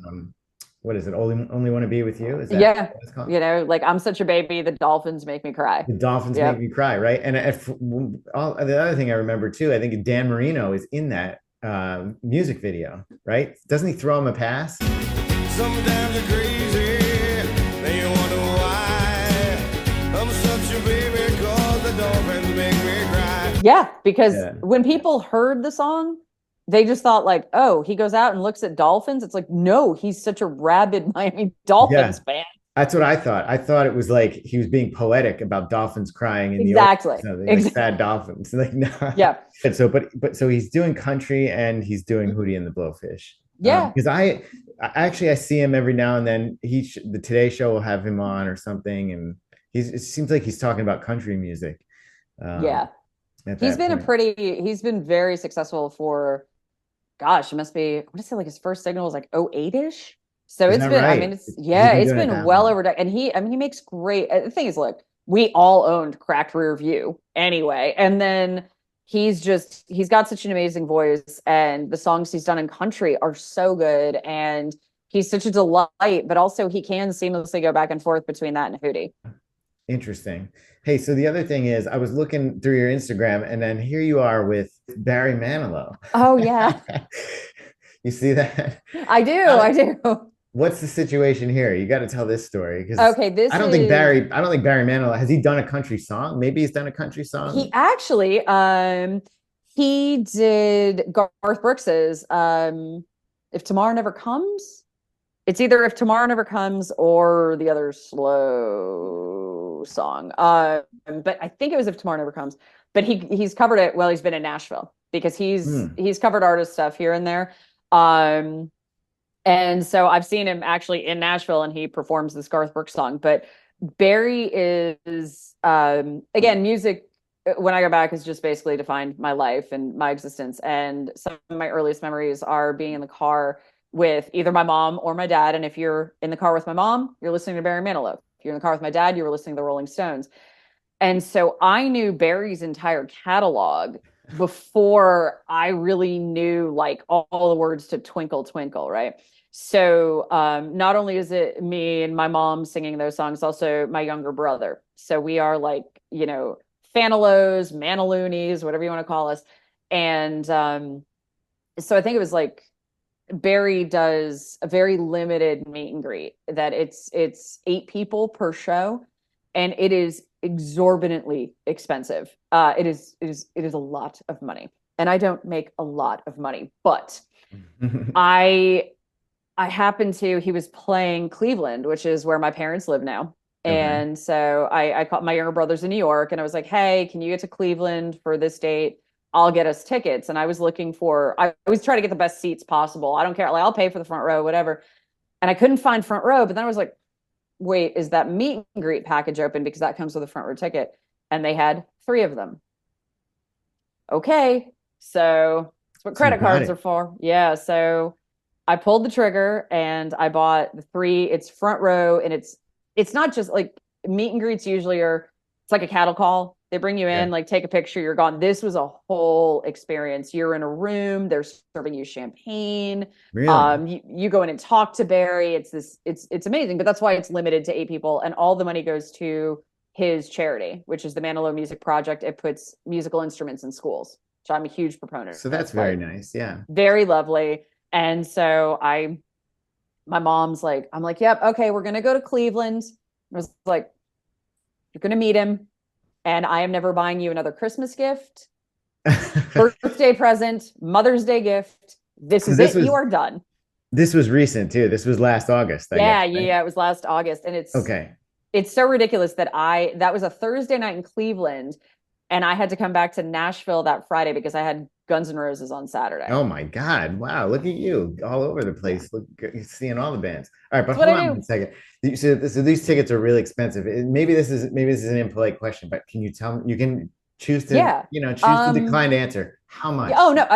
What is it? Only want to be with you. Is that Yeah. what it's called? You know, like I'm such a baby. The Dolphins make me cry. The Dolphins make Yep. me cry, right? And the other thing I remember too, I think Dan Marino is in that music video, right? Doesn't he throw him a pass? Sometimes you're crazy, then you wonder why. I'm such a baby, cause the Dolphins make me cry. Yeah, because when people heard the song, they just thought like, oh, he goes out and looks at dolphins. It's like, no, he's such a rabid Miami Dolphins fan. That's what I thought. I thought it was like he was being poetic about dolphins crying in exactly. the ocean, like sad dolphins. Like no. Yeah. And so, but so he's doing country and he's doing Hootie and the Blowfish. Yeah. Because I see him every now and then. The Today Show will have him on or something, and it seems like he's talking about country music. Yeah. He's been very successable for, gosh, it must be, I want to say like his first signal was like 08-ish. So it's been, right? I mean, it's been well over, and he makes great, the thing is, look, we all owned Cracked Rear View anyway. And then he's got such an amazing voice, and the songs he's done in country are so good. And he's such a delight, but also he can seamlessly go back and forth between that and Hootie. Interesting. Hey, so the other thing is I was looking through your Instagram, and then here you are with Barry Manilow. Oh yeah. You see that? I do. What's the situation here? You got to tell this story because I don't think Barry Manilow has he done a country song? Maybe he's done a country song. He actually he did Garth Brooks's If Tomorrow Never Comes. It's either If Tomorrow Never Comes or the other slow song. But I think it was If Tomorrow Never Comes. But he's covered it while he's been in Nashville because he's covered artist stuff here and there. And so I've seen him actually in Nashville, and he performs this Garth Brooks song. But Barry is, again, music, when I go back, has just basically defined my life and my existence. And some of my earliest memories are being in the car with either my mom or my dad. And if you're in the car with my mom, you're listening to Barry Manilow. If you're in the car with my dad, you were listening to the Rolling Stones. And so I knew Barry's entire catalog before I really knew like all the words to Twinkle Twinkle, right? So not only is it me and my mom singing those songs, also my younger brother. So we are like, you know, Fanilows, Manaloonies, whatever you want to call us. And so I think it was like Barry does a very limited meet and greet that it's 8 people per show, and it is exorbitantly expensive. It is a lot of money, and I don't make a lot of money, but I happened to, he was playing Cleveland, which is where my parents live now. Okay. And so I called my younger brother's in New York, and I was like, hey, can you get to Cleveland for this date? I'll get us tickets. And I was looking for, I always try to get the best seats possible. I don't care. Like, I'll pay for the front row, whatever. And I couldn't find front row, but then I was like, wait, is that meet and greet package open? Because that comes with a front row ticket. And they had 3 of them. Okay. So that's what credit cards are for. Yeah. So I pulled the trigger and I bought the 3. It's front row, and it's not just like meet and greets usually it's like a cattle call. They bring you in, like take a picture, you're gone. This was a whole experience. You're in a room, they're serving you champagne. Really? You go in and talk to Barry. It's amazing, but that's why it's limited to 8 people, and all the money goes to his charity, which is the Manilow Music Project. It puts musical instruments in schools, which I'm a huge proponent. So that's very nice. Yeah. Very lovely. And so my mom's like, I'm like, yep, okay, we're going to go to Cleveland. I was like, you're going to meet him, and I am never buying you another Christmas gift, birthday present, Mother's Day gift. This is it. You are done. This was recent too. This was last August. I guess, right? Yeah. It was last August. And it's okay. It's so ridiculous that that was a Thursday night in Cleveland, and I had to come back to Nashville that Friday because I had Guns N' Roses on Saturday. Oh my God. Wow. Look at you all over the place. Look, you're seeing all the bands. All right, but hold on one second. So these tickets are really expensive. Maybe this is an impolite question, but can you tell me, you can choose to, choose to decline to answer. How much? Oh no.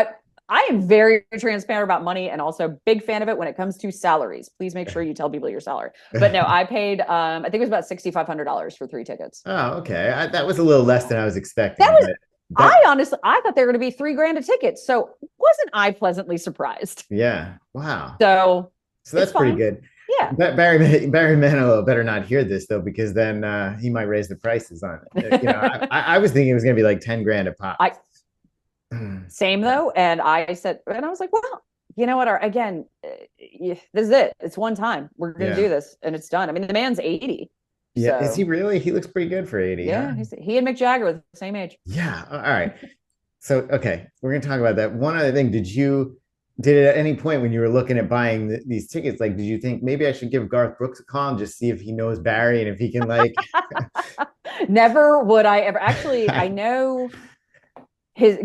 I am very transparent about money and also big fan of it when it comes to salaries. Please make sure you tell people your salary. But no, I paid, I think it was about $6,500 for 3 tickets. Oh, okay. That was a little less than I was expecting. That was, I honestly, I thought they were going to be $3,000 a ticket. So wasn't I pleasantly surprised? Yeah. Wow. So that's pretty good. Yeah. Barry Manilow better not hear this though, because then he might raise the prices on it. You know, I was thinking it was going to be like $10,000 a pop. Same though. And I said, and I was like, well, you know what? Again, this is it. It's one time. We're going to do this and it's done. I mean, the man's 80. Yeah. So. Is he really? He looks pretty good for 80. Yeah. Huh? He and Mick Jagger were the same age. Yeah. All right. So, okay. We're going to talk about that. One other thing. Did at any point when you were looking at buying these tickets, like, did you think maybe I should give Garth Brooks a call and just see if he knows Barry and if he can like? Never would I ever. Actually, I know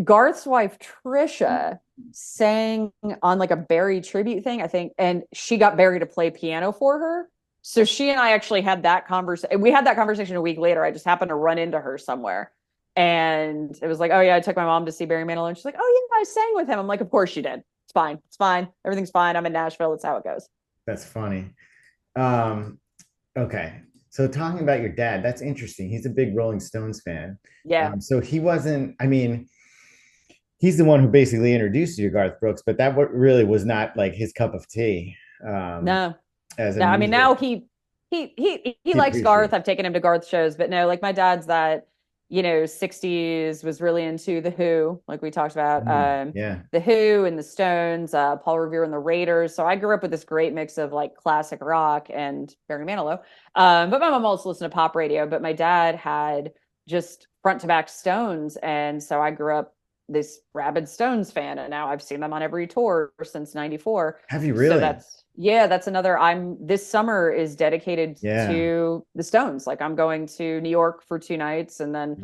Garth's wife Trisha sang on like a Barry tribute thing, I think, and she got Barry to play piano for her. So she and I actually had that conversation. We had that conversation a week later. I just happened to run into her somewhere. And it was like, oh yeah, I took my mom to see Barry Manilow. And she's like, oh yeah, I sang with him. I'm like, of course you did. It's fine. It's fine. Everything's fine. I'm in Nashville. That's how it goes. That's funny. Okay. So talking about your dad, that's interesting. He's a big Rolling Stones fan. Yeah. So he wasn't, I mean, he's the one who basically introduced you to Garth Brooks, but that really was not like his cup of tea. No. I mean, now he likes Garth. I've taken him to Garth shows, but no, like my dad's that, 60s was really into The Who, like we talked about. The Who and the Stones, Paul Revere and the Raiders. So I grew up with this great mix of like classic rock and Barry Manilow. But my mom also listened to pop radio, but my dad had just front to back Stones. And so I grew up this rabid Stones fan, and now I've seen them on every tour since '94. Have you really? So that's another. This summer is dedicated to the Stones. Like I'm going to New York for 2 nights, and then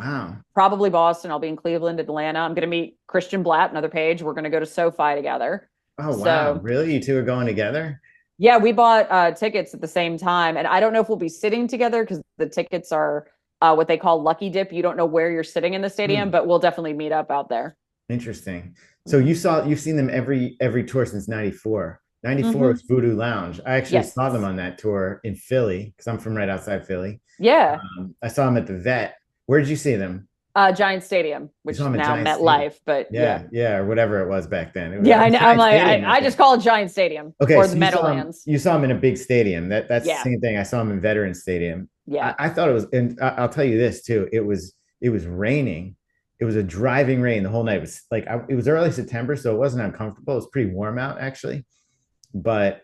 probably Boston. I'll be in Cleveland, Atlanta. I'm going to meet Christian Blatt, another Page. We're going to go to SoFi together. Oh wow! Really, you two are going together? Yeah, we bought tickets at the same time, and I don't know if we'll be sitting together because the tickets are what they call lucky dip. You don't know where you're sitting in the stadium, but we'll definitely meet up out there. Interesting. So you've seen them every tour since '94. '94 was Voodoo Lounge. I actually saw them on that tour in Philly because I'm from right outside Philly. Yeah. I saw them at the Vet. Where did you see them? Giant Stadium, which is now MetLife, but or whatever it was back then. I know. I'm like, I just call it Giant Stadium or the Meadowlands. You saw them in a big stadium. That's the same thing. I saw them in Veterans Stadium. Yeah. I thought it was, and I'll tell you this too. It was raining. It was a driving rain the whole night. It was like it was early September, so it wasn't uncomfortable. It was pretty warm out actually, but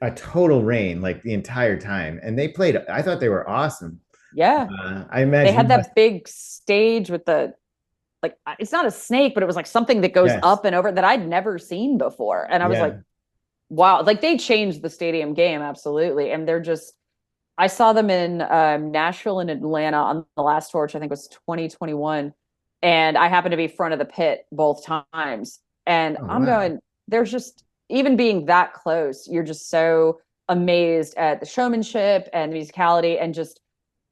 a total rain like the entire time. And they played. I thought they were awesome. Yeah, I imagine they had that big stage with the it's not a snake, but it was like something that goes up and over that I'd never seen before. And I was like, wow, like they changed the stadium game absolutely. And they're just. I saw them in Nashville and Atlanta on the last tour, which I think was 2021. And I happened to be front of the pit both times. And I'm going, there's just, even being that close, you're just so amazed at the showmanship and musicality. And just,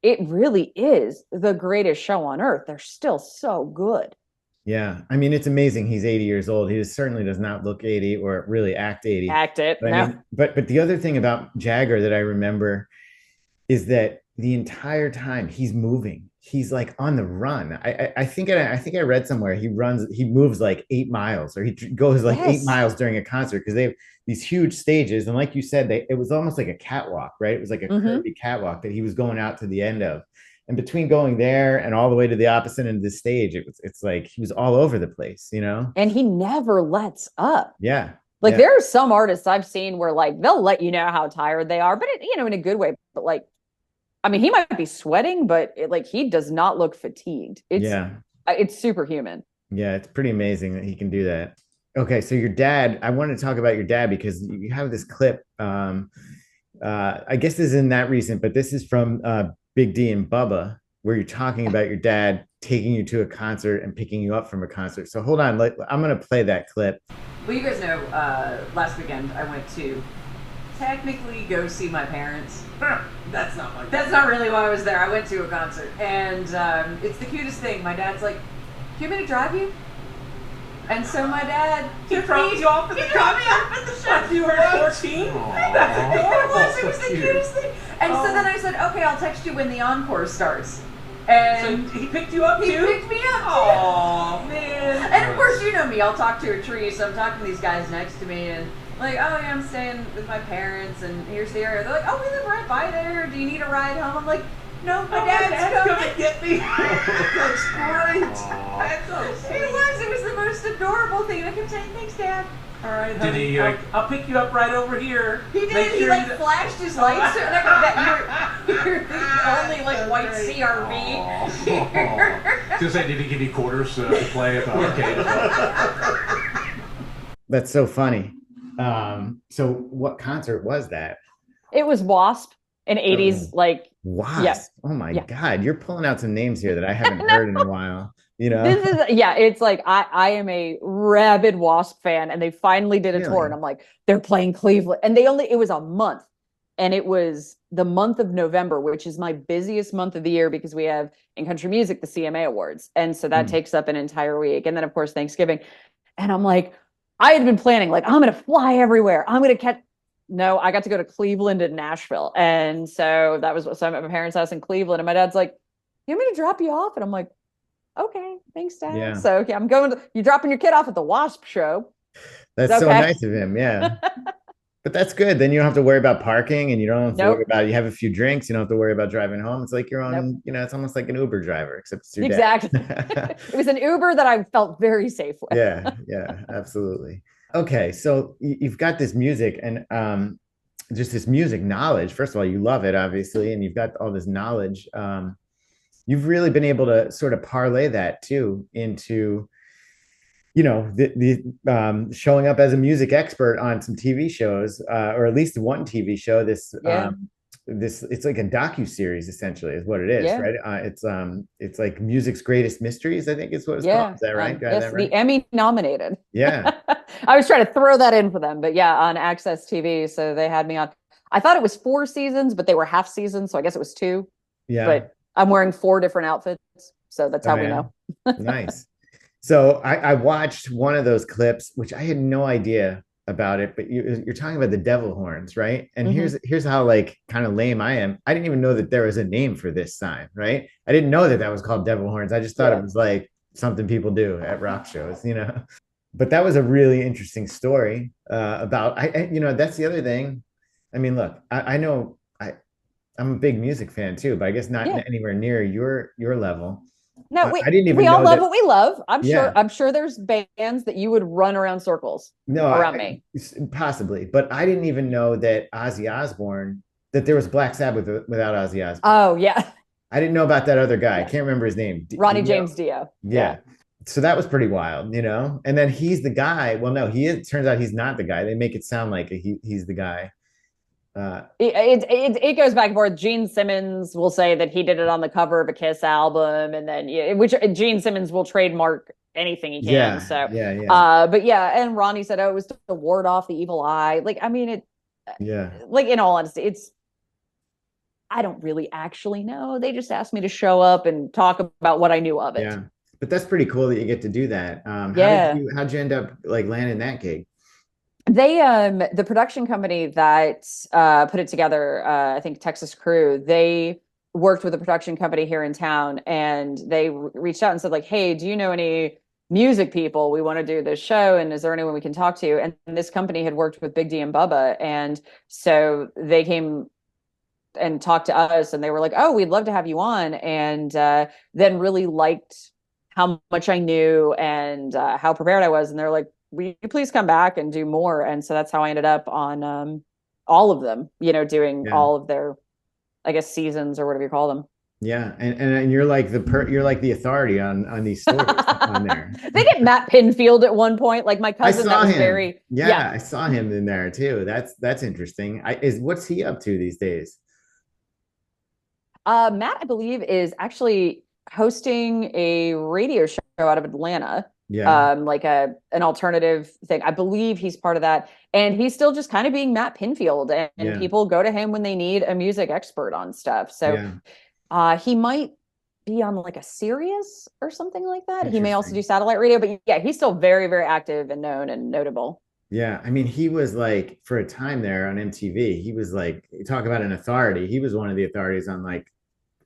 it really is the greatest show on earth. They're still so good. Yeah. I mean, it's amazing. He's 80 years old. He certainly does not look 80 or really act 80. Act it. But, I mean, but the other thing about Jagger that I remember is that the entire time he's moving, he's like on the run. I think I read somewhere he moves like 8 miles, or he goes like 8 miles during a concert because they have these huge stages. And like you said, it was almost like a catwalk, right? It was like a curvy catwalk that he was going out to the end of. And between going there and all the way to the opposite end of the stage, it's like he was all over the place, And he never lets up. Yeah. Like there are some artists I've seen where like they'll let you know how tired they are, but in a good way. But like, I mean, he might be sweating, but he does not look fatigued. It's superhuman. Yeah, it's pretty amazing that he can do that. Okay, so your dad, I wanted to talk about your dad because you have this clip. I guess this isn't that recent, but this is from Big D and Bubba, where you're talking about your dad taking you to a concert and picking you up from a concert. So hold on, I'm going to play that clip. Well, you guys know, last weekend I went to technically go see my parents. That's not really why I was there. I went to a concert, and it's the cutest thing. My dad's like, "Do you want me to drive you?" And so my dad dropped you off at the concert. You were 14. That's adorable. It was the cutest thing. And so then I said, okay, I'll text you when the encore starts. And so he picked you up too? He picked me up too. Oh man. And of course, you know me, I'll talk to a tree, so I'm talking to these guys next to me and like, oh yeah, I'm staying with my parents and here's the area. They're like, oh, we live right by there. Do you need a ride home? I'm like, no, my dad's coming to get me. That's great. That's so sweet. It was the most adorable thing. I kept saying, thanks, Dad. All right, honey, did he? I'll pick you up right over here. He did. He like flashed his lights. So that you're the only like white CRV. Just say, did he give you quarters to play at the arcade? That's so funny. So what concert was that? It was Wasp, an 80s like Wasp. Yeah. Oh my God, you're pulling out some names here that I haven't heard in a while. You know, it's like I am a rabid Wasp fan, and they finally did a tour, and I'm like, they're playing Cleveland, and it was a month, and it was the month of November, which is my busiest month of the year because we have in country music the CMA Awards, and so that takes up an entire week, and then of course Thanksgiving, and I'm like, I had been planning like I'm gonna fly everywhere, I'm gonna catch. No, I got to go to Cleveland and Nashville, and so I'm at my parents' house in Cleveland, and my dad's like, "You want me to drop you off?" And I'm like, okay, thanks, Dad. Yeah. So okay, I'm going to, you're dropping your kid off at the Wasp show. That's so nice of him. Yeah. But that's good. Then you don't have to worry about parking, and you don't have to worry about, you have a few drinks. You don't have to worry about driving home. It's like your own, you know, it's almost like an Uber driver, except it's your dad. Exactly. It was an Uber that I felt very safe with. Yeah, absolutely. Okay. So you've got this music and just this music knowledge. First of all, you love it, obviously, and you've got all this knowledge. You've really been able to sort of parlay that too into, you know, the showing up as a music expert on some TV shows, or at least one TV show. This it's like a docu-series essentially is what it is, right? It's like Music's Greatest Mysteries, I think is what it's called. Is that right? Yes, the Emmy nominated. Yeah. I was trying to throw that in for them, but yeah, on Access TV. So they had me on. I thought it was 4 seasons, but they were half seasons, so I guess it was 2. Yeah. But I'm wearing 4 different outfits, so that's how we know. Nice. So I watched one of those clips, which I had no idea about it, but you're talking about the devil horns, right? And here's how like kind of lame I am. I didn't even know that there was a name for this sign, right? I didn't know that was called devil horns. I just thought it was like something people do at rock shows, you know. But that was a really interesting story about you know, that's the other thing. I mean, look, I know I'm a big music fan too, but I guess not anywhere near your level. No, I didn't even. We all know love what we love. I'm sure there's bands that you would run around circles around me. Possibly, but I didn't even know that Ozzy Osbourne, that there was Black Sabbath without Ozzy Osbourne. Oh yeah. I didn't know about that other guy. I can't remember his name. Ronnie James Dio. Yeah. So that was pretty wild, you know. And then he's the guy. Well, no, he is. Turns out he's not the guy. They make it sound like he's the guy. It goes back and forth. Gene Simmons will say that he did it on the cover of a Kiss album, and then which Gene Simmons will trademark anything he can. But yeah, and Ronnie said, "Oh, it was to ward off the evil eye." Like, I mean, like in all honesty, I don't really actually know. They just asked me to show up and talk about what I knew of it. Yeah, but that's pretty cool that you get to do that. How'd you end up like landing that gig? They the production company that put it together, I think Texas Crew, they worked with a production company here in town, and they reached out and said like, hey, do you know any music people? We want to do this show, and is there anyone we can talk to? And this company had worked with Big D and Bubba, and so they came and talked to us, and they were like, oh, we'd love to have you on, and then really liked how much I knew and how prepared I was, and they're like, will you please come back and do more? And so that's how I ended up on all of them, you know, doing all of their, I guess, seasons or whatever you call them. Yeah, and you're like you're like the authority on these stories on there. They get Matt Pinfield at one point, like my cousin. I saw him. I saw him in there too. That's interesting. What's he up to these days? Matt, I believe, is actually hosting a radio show out of Atlanta. Yeah. Like an alternative thing. I believe he's part of that. And he's still just kind of being Matt Pinfield, and people go to him when they need a music expert on stuff. So he might be on like a Sirius or something like that. He may also Interesting. do satellite radio, but yeah, he's still very, very active and known and notable. Yeah, I mean, he was like for a time there on MTV. He was like, talk about an authority. He was one of the authorities on like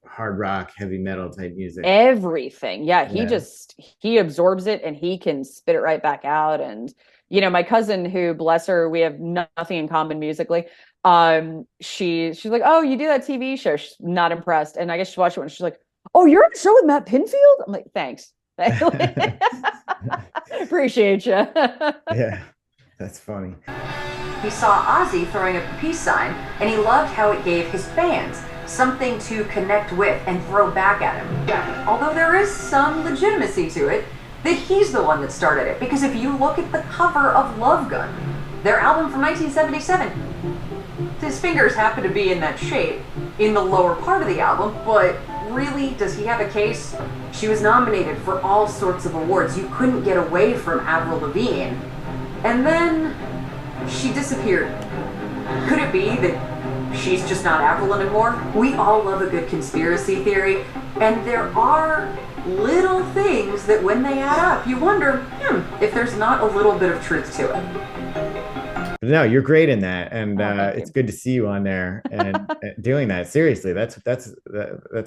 hard rock, heavy metal type music. Everything. Yeah, Yeah. he absorbs it and he can spit it right back out. And my cousin, who, bless her, we have nothing in common musically. She's like, "Oh, you do that TV show?" She's not impressed. And I guess she watched it and she's like, "Oh, you're on a show with Matt Pinfield?" I'm like, "Thanks." Appreciate you. Yeah, that's funny. He saw Ozzy throwing a peace sign, and he loved how it gave his fans something to connect with and throw back at him. Although there is some legitimacy to it, that he's the one that started it. Because if you look at the cover of Love Gun, their album from 1977, his fingers happen to be in that shape in the lower part of the album, but really, does he have a case? She was nominated for all sorts of awards. You couldn't get away from Avril Lavigne. And then she disappeared. Could it be that she's just not Avril anymore? We all love a good conspiracy theory, and there are little things that when they add up, you wonder, if there's not a little bit of truth to it. No, you're great in that, and thank it's you. good to see you on there and doing that. Seriously, that's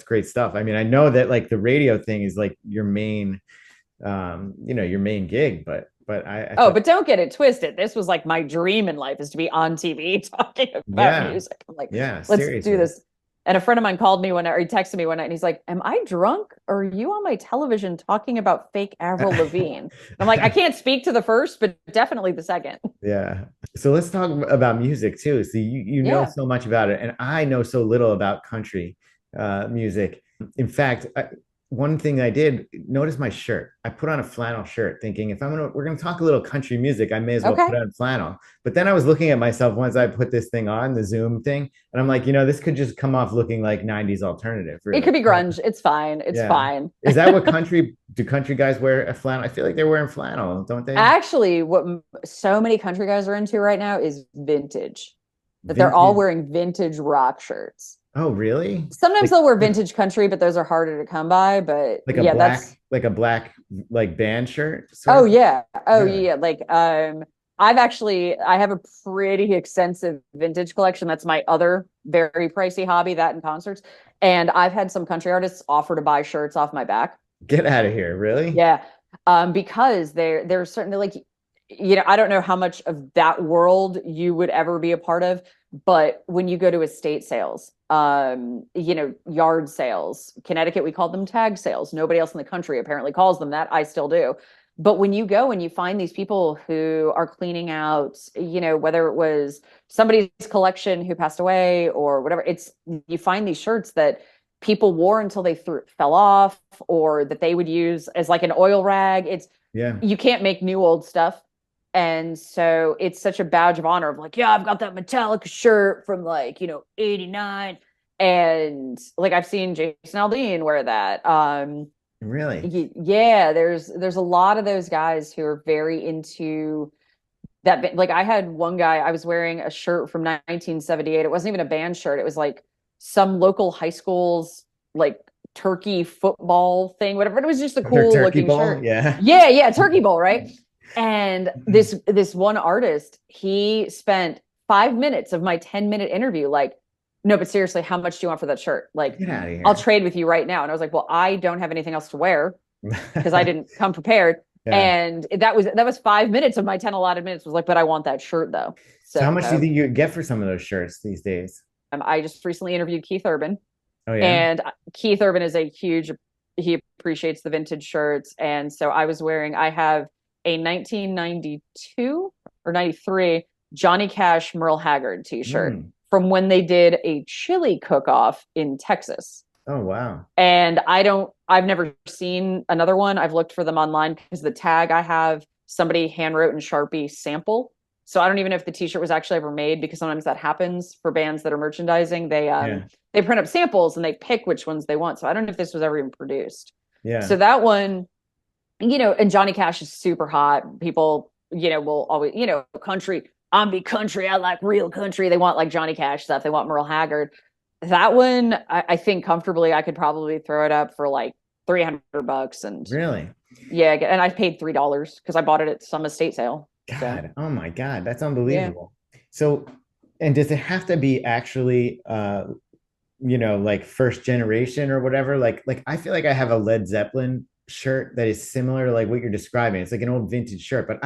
great stuff. I mean, I know that like the radio thing is like your main, your main gig, but but don't get it twisted. This was like my dream in life, is to be on TV talking about music. I'm like, yeah, let's seriously. do this. And a friend of mine called me one night, or he texted me one night, and he's like, "Am I drunk, or are you on my television talking about fake Avril Lavigne?" I'm like, I can't speak to the first, but definitely the second. Yeah. So let's talk about music too. So you know so much about it, and I know so little about country music. In fact, one thing I did notice my shirt. I put on a flannel shirt, thinking if we're gonna talk a little country music, I may as well put on flannel. But then I was looking at myself once I put this thing on, the Zoom thing, and I'm like, this could just come off looking like 90s alternative. Really. It could be grunge. It's fine. It's fine. Is that what do country guys wear a flannel? I feel like they're wearing flannel, don't they? Actually, what so many country guys are into right now is vintage. That they're all wearing vintage rock shirts. Oh, really? Sometimes they'll wear vintage country, but those are harder to come by. But like a black like band shirt. Oh yeah. Like I have a pretty extensive vintage collection. That's my other very pricey hobby, that and concerts. And I've had some country artists offer to buy shirts off my back. Get out of here, really? Yeah. Because they're certainly like, I don't know how much of that world you would ever be a part of, but when you go to estate sales, yard sales, Connecticut, we call them tag sales. Nobody else in the country apparently calls them that. I still do. But when you go and you find these people who are cleaning out, whether it was somebody's collection who passed away or whatever, you find these shirts that people wore until they fell off, or that they would use as like an oil rag. You can't make new old stuff. And so it's such a badge of honor of like, yeah, I've got that Metallica shirt from like, 89. And like, I've seen Jason Aldean wear that. Really? Yeah, there's a lot of those guys who are very into that. Like I had one guy, I was wearing a shirt from 1978. It wasn't even a band shirt. It was like some local high school's like turkey football thing, whatever. It was just a cool looking shirt. Yeah, turkey bowl, right? And this one artist, he spent 5 minutes of my 10-minute interview like, no, but seriously, how much do you want for that shirt? Like, get out of here. I'll trade with you right now. And I was like, well, I don't have anything else to wear because I didn't come prepared. Yeah. And that was 5 minutes of my 10 allotted minutes. Was like, but I want that shirt though. So how much do you think you get for some of those shirts these days? I just recently interviewed Keith Urban. Oh yeah. And Keith Urban is he appreciates the vintage shirts. And so I have a 1992 or 93 Johnny Cash Merle Haggard t-shirt from when they did a chili cook-off in Texas. Oh, wow. And I've never seen another one. I've looked for them online because the tag I have, somebody handwrote in Sharpie sample. So I don't even know if the t-shirt was actually ever made, because sometimes that happens for bands that are merchandising. They print up samples and they pick which ones they want. So I don't know if this was ever even produced. Yeah. So that one, and Johnny Cash is super hot. People, will always, country, I'm be country. I like real country. They want like Johnny Cash stuff. They want Merle Haggard. That one, I think comfortably I could probably throw it up for like $300. And Really? yeah, and I paid $3 because I bought it at some estate sale. God, oh my God, that's Yeah. unbelievable. So, and does it have to be actually, like first generation or whatever? Like I feel like I have a Led Zeppelin shirt that is similar to like what you're describing. It's like an old vintage shirt, but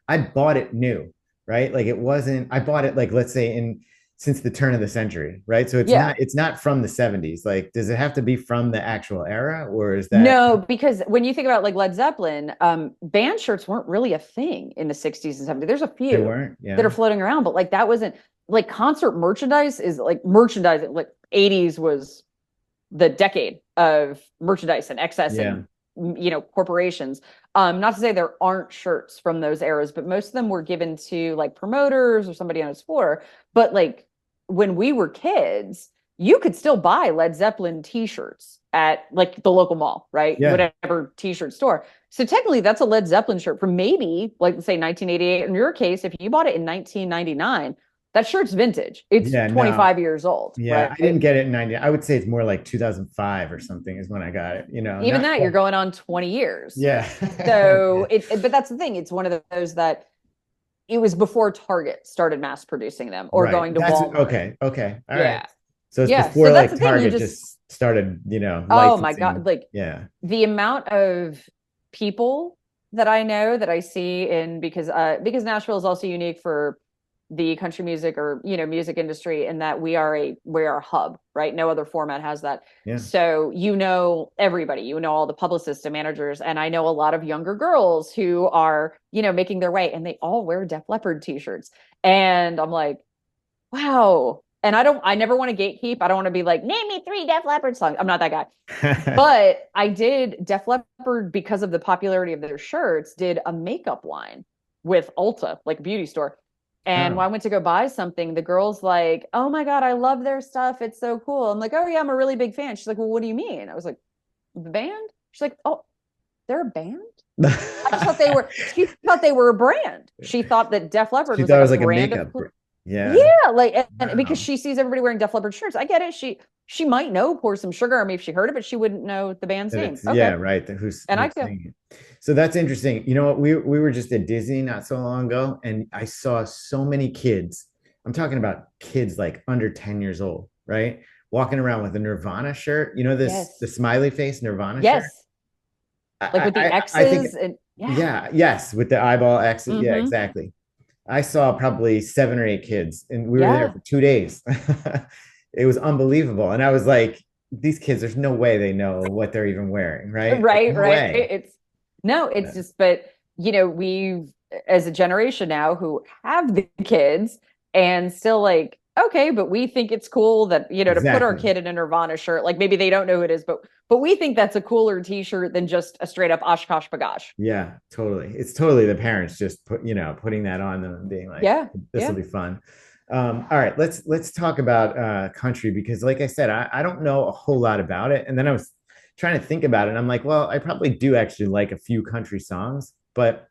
I bought it new, right? Like it wasn't, I bought it like, let's say since the turn of the century, right? So it's not from the 70s. Like, does it have to be from the actual era, or is that No, because when you think about like Led Zeppelin, band shirts weren't really a thing in the 60s and 70s. There's a they few weren't? Yeah. that are floating around, but like that wasn't like concert merchandise is like merchandise. Like 80s was the decade of merchandise and excess and corporations. Not to say there aren't shirts from those eras, but most of them were given to like promoters or somebody on his floor. But like when we were kids, you could still buy Led Zeppelin t-shirts at like the local mall, right? Yeah. Whatever t-shirt store. So technically that's a Led Zeppelin shirt from maybe like say 1988. In your case, if you bought it in 1999, that shirt's vintage. It's 25 years old. Yeah, right? I didn't get it in 90. I would say it's more like 2005 or something is when I got it, Even that, you're going on 20 years. Yeah. So but that's the thing. It's one of those that it was before Target started mass producing them or Right. going to That's Walmart. Okay. All Yeah. right. So it's Yeah. before So that's like the thing, you Target just- just started, Oh my licensing. God. Like Yeah. the amount of people that I know that I see because Nashville is also unique for the country music or music industry in that we're a hub, right? No other format has that. Yeah. So everybody, all the publicists and managers, and I know a lot of younger girls who are making their way, and they all wear Def Leppard t-shirts, and I'm like, wow. And I never want to gatekeep. I don't want to be like, name me 3 Def Leppard songs. I'm not that guy. But I did Def Leppard because of the popularity of their shirts, did a makeup line with Ulta, like a beauty store. And when I went to go buy something, the girl's like, oh my God, I love their stuff. It's so cool. I'm like, oh yeah, I'm a really big fan. She's like, well, what do you mean? I was like, the band? She's like, oh, they're a band? She thought they were a brand. She thought that Def Leppard was like a brand makeup. Yeah. Yeah, like and because she sees everybody wearing Def Leppard shirts. I get it. She might know Pour Some Sugar on Me if she heard it, but she wouldn't know the band's name. Okay. Yeah, right. Who's singing it. So that's interesting. You know what? We were just at Disney not so long ago, and I saw so many kids. I'm talking about kids like under 10 years old, right? Walking around with a Nirvana shirt. The smiley face Nirvana shirt? Like with the X's yes, with the eyeball X's. Mm-hmm. Yeah, exactly. I saw probably 7 or 8 kids, and we were there for 2 days. It was unbelievable. And I was like, these kids, there's no way they know what they're even wearing, right? Right, no right. Way. It's just, but we've, as a generation now who have the kids and still like, okay, but we think it's cool that, to put our kid in a Nirvana shirt, like maybe they don't know who it is, but we think that's a cooler t-shirt than just a straight up Oshkosh B'gosh. Yeah, totally. It's totally the parents just putting that on them and being like, this will be fun. All right, let's talk about country, because like I said, I don't know a whole lot about it. And then I was trying to think about it, and I'm like, well, I probably do actually like a few country songs, but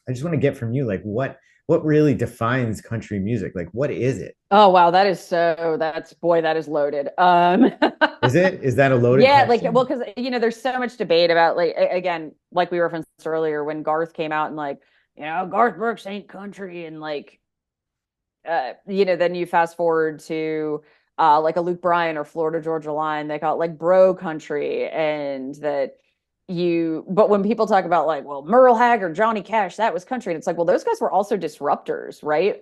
I just want to get from you, like, what really defines country music? Like, what is it? Oh, wow. That is loaded. Is that a loaded question? Like, well, because, there's so much debate about, like, again, like we referenced earlier, when Garth came out and like, Garth Brooks ain't country. And like, then you fast forward to like a Luke Bryan or Florida Georgia Line, they call it like bro country. And but when people talk about like, well, Merle Haggard, Johnny Cash, that was country. And it's like, well, those guys were also disruptors, right?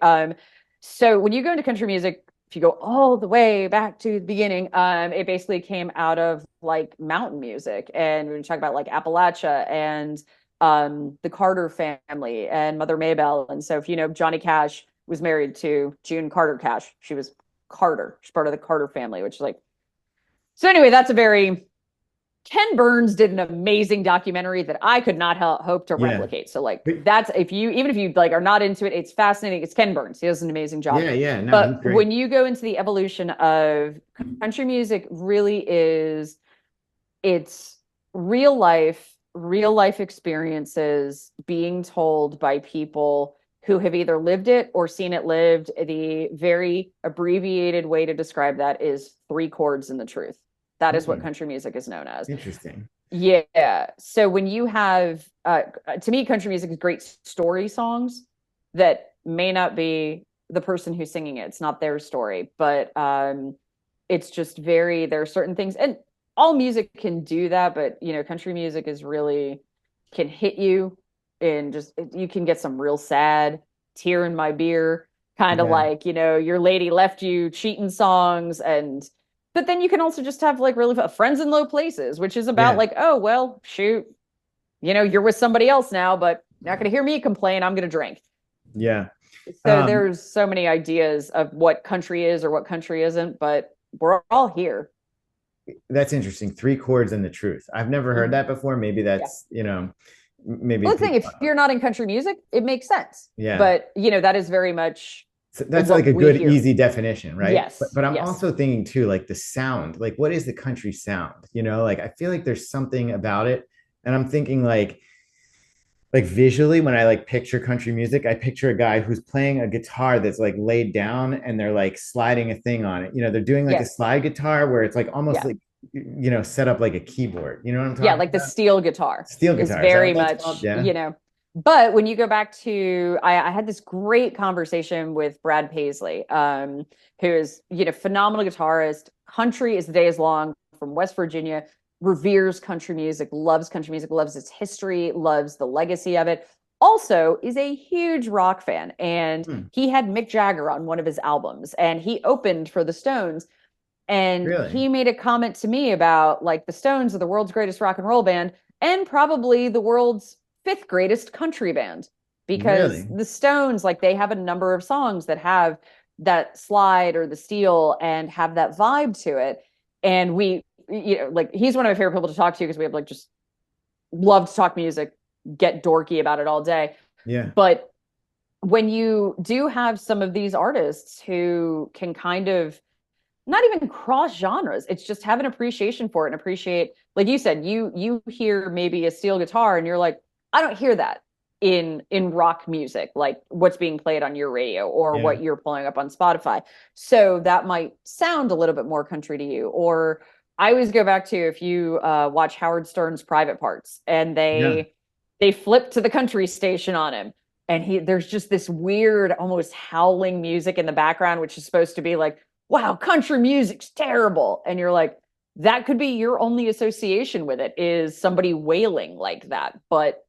So when you go into country music, if you go all the way back to the beginning, it basically came out of like mountain music. And when you talk about like Appalachia and the Carter family and Mother Maybelle. And so if Johnny Cash was married to June Carter Cash, she was Carter. She's part of the Carter family, which is like, so anyway, that's a very, Ken Burns did an amazing documentary that I could not hope to replicate. So like that's, even if you like are not into it, it's fascinating. It's Ken Burns. He does an amazing job. Yeah. No, but when you go into the evolution of country music, really it's real life experiences being told by people who have either lived it or seen it lived. The very abbreviated way to describe that is 3 chords and the truth. That is what country music is known as. Interesting. Yeah. So when you have, to me, country music is great story songs that may not be the person who's singing it. It's not their story, but it's just there are certain things, and all music can do that, but country music is really can hit you and you can get some real sad tear in my beer kind of like, your lady left you cheating songs. But then you can also just have like really friends in low places, which is about like, oh, well, shoot, you're with somebody else now, but you're not going to hear me complain. I'm going to drink. Yeah. So there's so many ideas of what country is or what country isn't, but we're all here. That's interesting. 3 chords and the truth. I've never heard that before. Maybe that's, maybe. Well, the thing, if you're not in country music, it makes sense. Yeah. But, that is very much. So that's like a good, easy definition, right? Yes. But I'm also thinking too, like the sound, like what is the country sound? Like I feel like there's something about it. And I'm thinking like visually, when I like picture country music, I picture a guy who's playing a guitar that's like laid down and they're like sliding a thing on it. They're doing like a slide guitar where it's like almost like, set up like a keyboard. You know what I'm talking about? Yeah, like the steel guitar. Steel guitar. Is very much, But when you go back to, I had this great conversation with Brad Paisley, who is, phenomenal guitarist. Country is the day is long, from West Virginia, reveres country music, loves its history, loves the legacy of it. Also is a huge rock fan. And he had Mick Jagger on one of his albums, and he opened for the Stones. And he made a comment to me about like the Stones are the world's greatest rock and roll band and probably the world's 5th greatest country band, because the Stones, like they have a number of songs that have that slide or the steel and have that vibe to it. And we, like he's one of my favorite people to talk to because we have like just love to talk music, get dorky about it all day. Yeah. But when you do have some of these artists who can kind of not even cross genres, it's just have an appreciation for it and appreciate, like you said, you hear maybe a steel guitar and you're like, I don't hear that in rock music, like what's being played on your radio or what you're pulling up on Spotify. So that might sound a little bit more country to you. Or I always go back to, if you watch Howard Stern's Private Parts, and they flip to the country station on him, and there's just this weird, almost howling music in the background, which is supposed to be like, wow, country music's terrible. And you're like, that could be your only association with it, is somebody wailing like that. But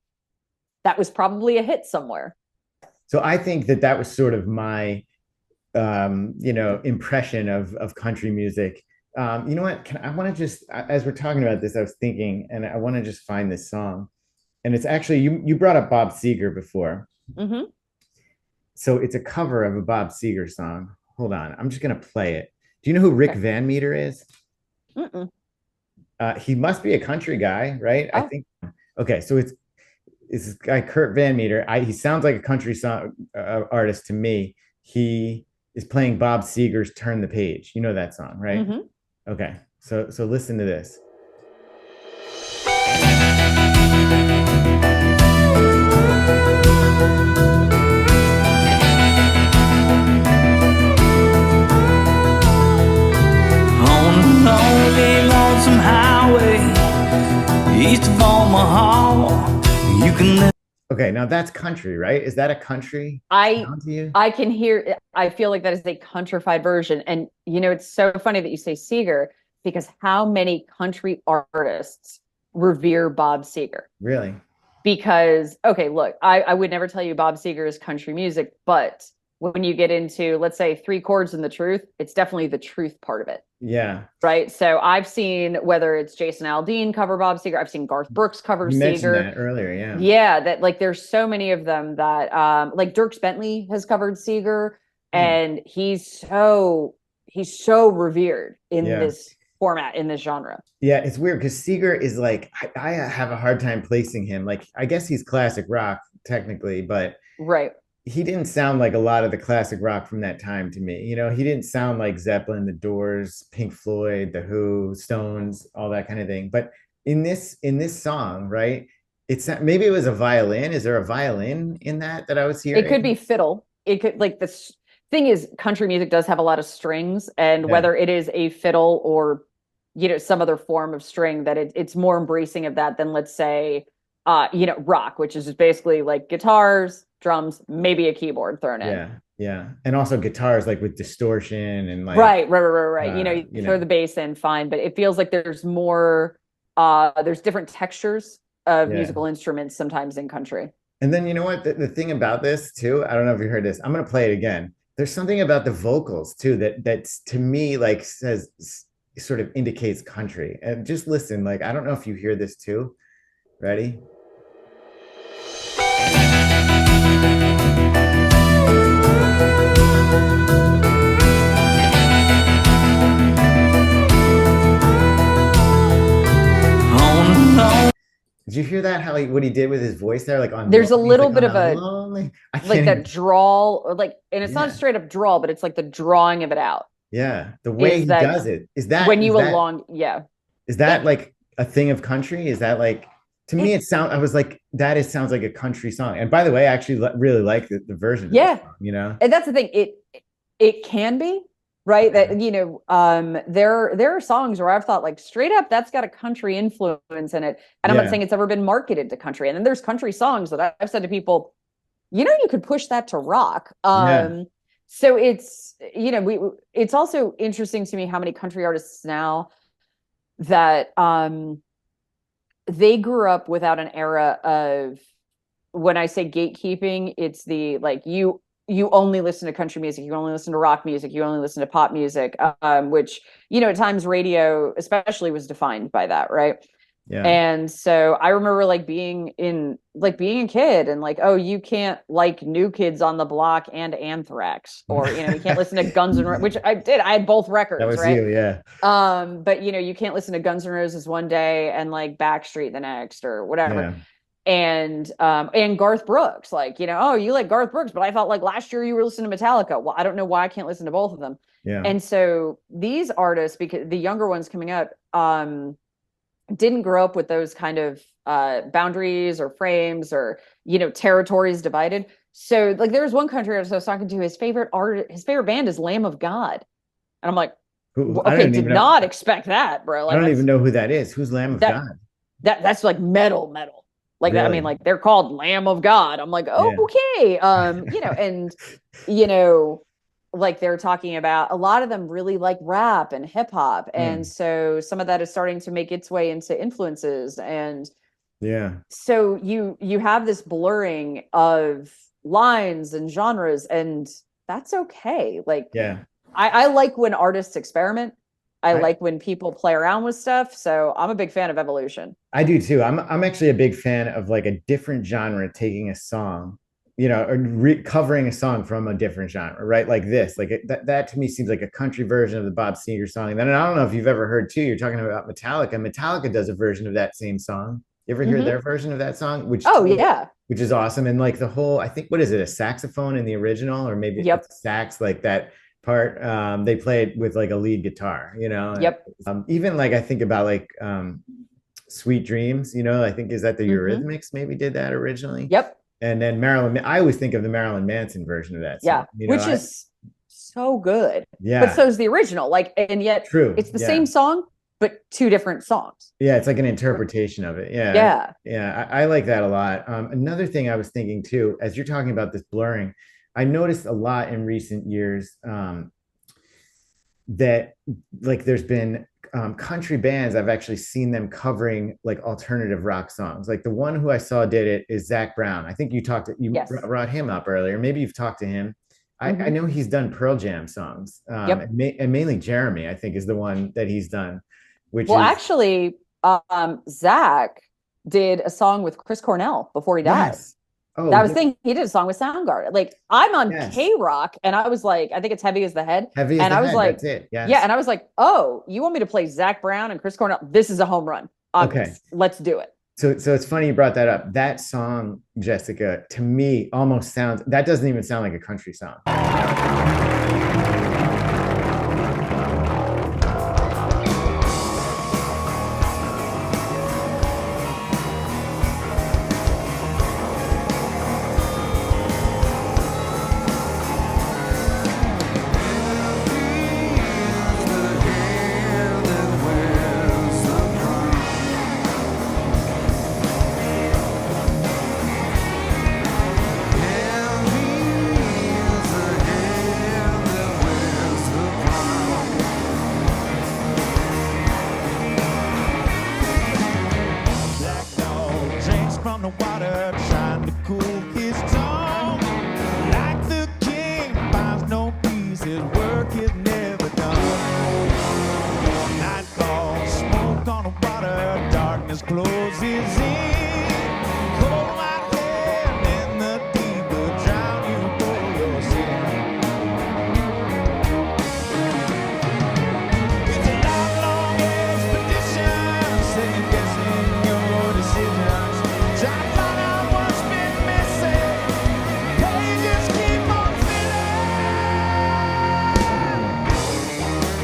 that was probably a hit somewhere. So I think that was sort of my, impression of country music. You know what? I want to just, as we're talking about this, I was thinking, and I want to just find this song. And it's actually, you brought up Bob Seger before. Mm-hmm. So it's a cover of a Bob Seger song. Hold on. I'm just going to play it. Do you know who Rick Van Meter is? Mm-mm. He must be a country guy, right? Oh. I think. Okay. So it's this guy, Kurt Van Meter. He sounds like a country song artist to me. He is playing Bob Seger's Turn the Page. You know that song, right? Mm-hmm. Okay. So listen to this. Lonely, lonesome highway east of Omaha. You can. Okay, now that's country, right? Is that a country sound to you? I can hear. I feel like that is a countrified version, and it's so funny that you say Seger, because how many country artists revere Bob Seger? Really? Because look, I would never tell you Bob Seger is country music, but when you get into, let's say, 3 chords and the truth, it's definitely the truth part of it. Yeah. Right. So I've seen, whether it's Jason Aldean cover Bob Seger, I've seen Garth Brooks cover you mentioned Seger. That earlier, yeah. Yeah, that like there's so many of them that like Dierks Bentley has covered Seger, and he's so revered in this format, in this genre. Yeah, it's weird because Seger is like, I have a hard time placing him. Like, I guess he's classic rock technically, but right. He didn't sound like a lot of the classic rock from that time to me. He didn't sound like Zeppelin, The Doors, Pink Floyd, The Who, Stones, all that kind of thing. But in this song, right, maybe it was a violin. Is there a violin in that I was hearing? It could be fiddle. It could, like, this thing is, country music does have a lot of strings, and whether it is a fiddle or, you know, some other form of string, that it's more embracing of that than, let's say, you know, rock, which is just basically like guitars, drums, maybe a keyboard thrown in. Yeah. And also guitars, like with distortion and like right. You know, you throw the bass in, fine, but it feels like there's more there's different textures of musical instruments sometimes in country. And then, you know what, the thing about this too, I don't know if you heard this, I'm going to play it again. There's something about the vocals too that's to me like says, sort of indicates country. And just listen, like, I don't know if you hear this too. Ready? Did you hear that? What he did with his voice there, like on. There's a little bit of a like that drawl, or like, and it's not straight up drawl, but it's like the drawing of it out. Yeah, the way he does it is that when you elong. Yeah, is that like a thing of country? Is that like, to me it sound? I was like, sounds like a country song. And by the way, I actually really like the version. Yeah, of the song, you know, and that's the thing. It can be. Right. That, you know, there are songs where I've thought, like, straight up, that's got a country influence in it. And I'm not saying it's ever been marketed to country. And then there's country songs that I've said to people, you know, you could push that to rock. So it's, you know, it's also interesting to me how many country artists now that they grew up without an era of, when I say gatekeeping, it's the, like, you only listen to country music, you only listen to rock music, you only listen to pop music, which, you know, at times radio especially was defined by that, right? Yeah. And so I remember being a kid and like, oh, you can't like New Kids on the Block and Anthrax, or, you know, you can't listen to Guns N' Roses, which I did. I had both records, that was right? You, yeah. But, you know, you can't listen to Guns N' Roses one day and like Backstreet the next, or whatever. Yeah. And Garth Brooks, like, you know, oh, you like Garth Brooks, but I felt like last year you were listening to Metallica. Well, I don't know why I can't listen to both of them. Yeah. And so these artists, because the younger ones coming up, didn't grow up with those kind of boundaries or frames or, you know, territories divided. So like there was one country artist I was talking to, his favorite band is Lamb of God. And I'm like, okay, did not expect that, bro. Like, I don't even know who that is. Who's Lamb of God? That's like metal. Like, really? I mean, like, they're called Lamb of God. I'm like, oh, okay. You know, and, you know, like they're talking about, a lot of them really like rap and hip hop. And so some of that is starting to make its way into influences. And so you have this blurring of lines and genres, and that's okay. Like, I like when artists experiment. I like when people play around with stuff. So I'm a big fan of evolution. I do too. I'm actually a big fan of like a different genre taking a song, you know, or covering a song from a different genre, right? Like this, like that to me seems like a country version of the Bob Seger song. And then I don't know if you've ever heard too, you're talking about Metallica. Metallica does a version of that same song. You ever hear their version of that song? Which is awesome. And like the whole, I think, what is it? A saxophone in the original, or maybe it's sax, like that part, they played with like a lead guitar, you know. Even like I think about like Sweet Dreams, you know, I think, is that the Eurythmics maybe did that originally. And then I always think of the Marilyn Manson version of that song, you know, which is so good. But so is the original, like, and yet it's the same song but two different songs. It's like an interpretation of it. I like that a lot. Another thing I was thinking too, as you're talking about this blurring, I noticed a lot in recent years that like there's been country bands, I've actually seen them covering like alternative rock songs. Like the one who I saw did it is Zach Brown. I think you brought him up earlier. Maybe you've talked to him. I know he's done Pearl Jam songs. And mainly Jeremy, I think, is the one that he's done. Actually, Zach did a song with Chris Cornell before he died. Oh, I was thinking he did a song with Soundgarden. Like, I'm on K-Rock, and I was like, I think it's Heavy as the Head. And I was like, that's it. And I was like, oh, you want me to play Zach Brown and Chris Cornell? This is a home run. Okay, let's do it. So it's funny you brought that up. That song, Jessica, to me almost sounds, that doesn't even sound like a country song.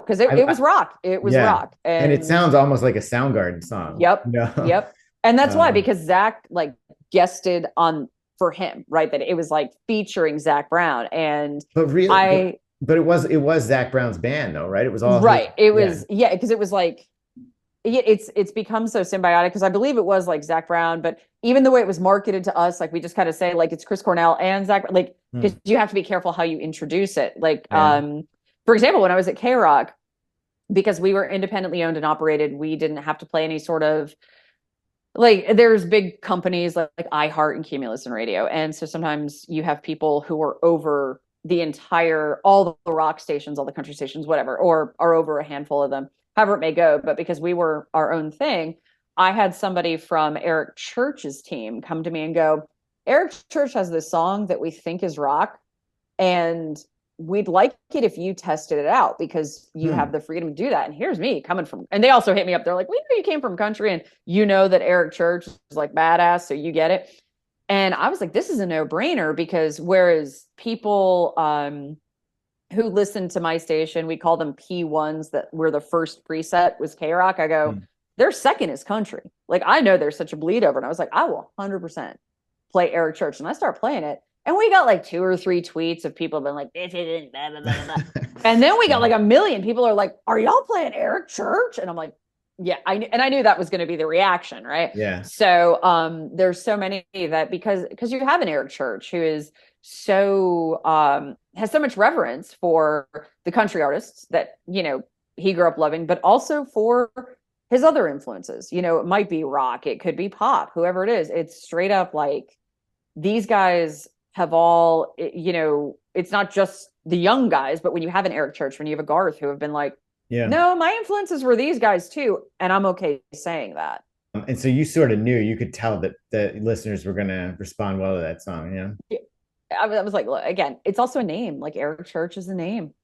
because it was rock. It was rock. And it sounds almost like a Soundgarden song. Yep. No. Yep. And that's why, because Zach like guested on for him, right? That it was like featuring Zach Brown. And but really, but it was Zach Brown's band though, right? It was all right. It was, because it was like, it's become so symbiotic, because I believe it was like Zach Brown, but even the way it was marketed to us, like we just kind of say like it's Chris Cornell and Zach, like, because you have to be careful how you introduce it. Like, for example, when I was at K-Rock, because we were independently owned and operated, we didn't have to play any sort of, like, there's big companies like iHeart and Cumulus and Radio. And so sometimes you have people who are over all the rock stations, all the country stations, whatever, or are over a handful of them, however it may go. But because we were our own thing, I had somebody from Eric Church's team come to me and go, Eric Church has this song that we think is rock, and we'd like it if you tested it out, because you have the freedom to do that. And here's me coming from, and they also hit me up. They're like, we know you came from country, and you know that Eric Church is like badass, so you get it. And I was like, this is a no-brainer, because whereas people who listen to my station, we call them P1s, that were the first preset was K-Rock. I go, their second is country. Like, I know there's such a bleed over. And I was like, I will 100% play Eric Church. And I start playing it. And we got like 2 or 3 tweets of people being like, this isn't blah, blah, blah, blah. And then we got like 1 million people are like, are y'all playing Eric Church? And I'm like, yeah, I knew that was going to be the reaction, right? Yeah. So there's so many that because you have an Eric Church who is so has so much reverence for the country artists that, you know, he grew up loving, but also for his other influences. You know, it might be rock, it could be pop, whoever it is. It's straight up like these guys have all, you know, it's not just the young guys, but when you have an Eric Church, when you have a Garth who have been like, no, my influences were these guys too. And I'm okay saying that. And so you sort of knew, you could tell that the listeners were going to respond well to that song. Yeah. I was like, look, again, it's also a name. Like, Eric Church is a name.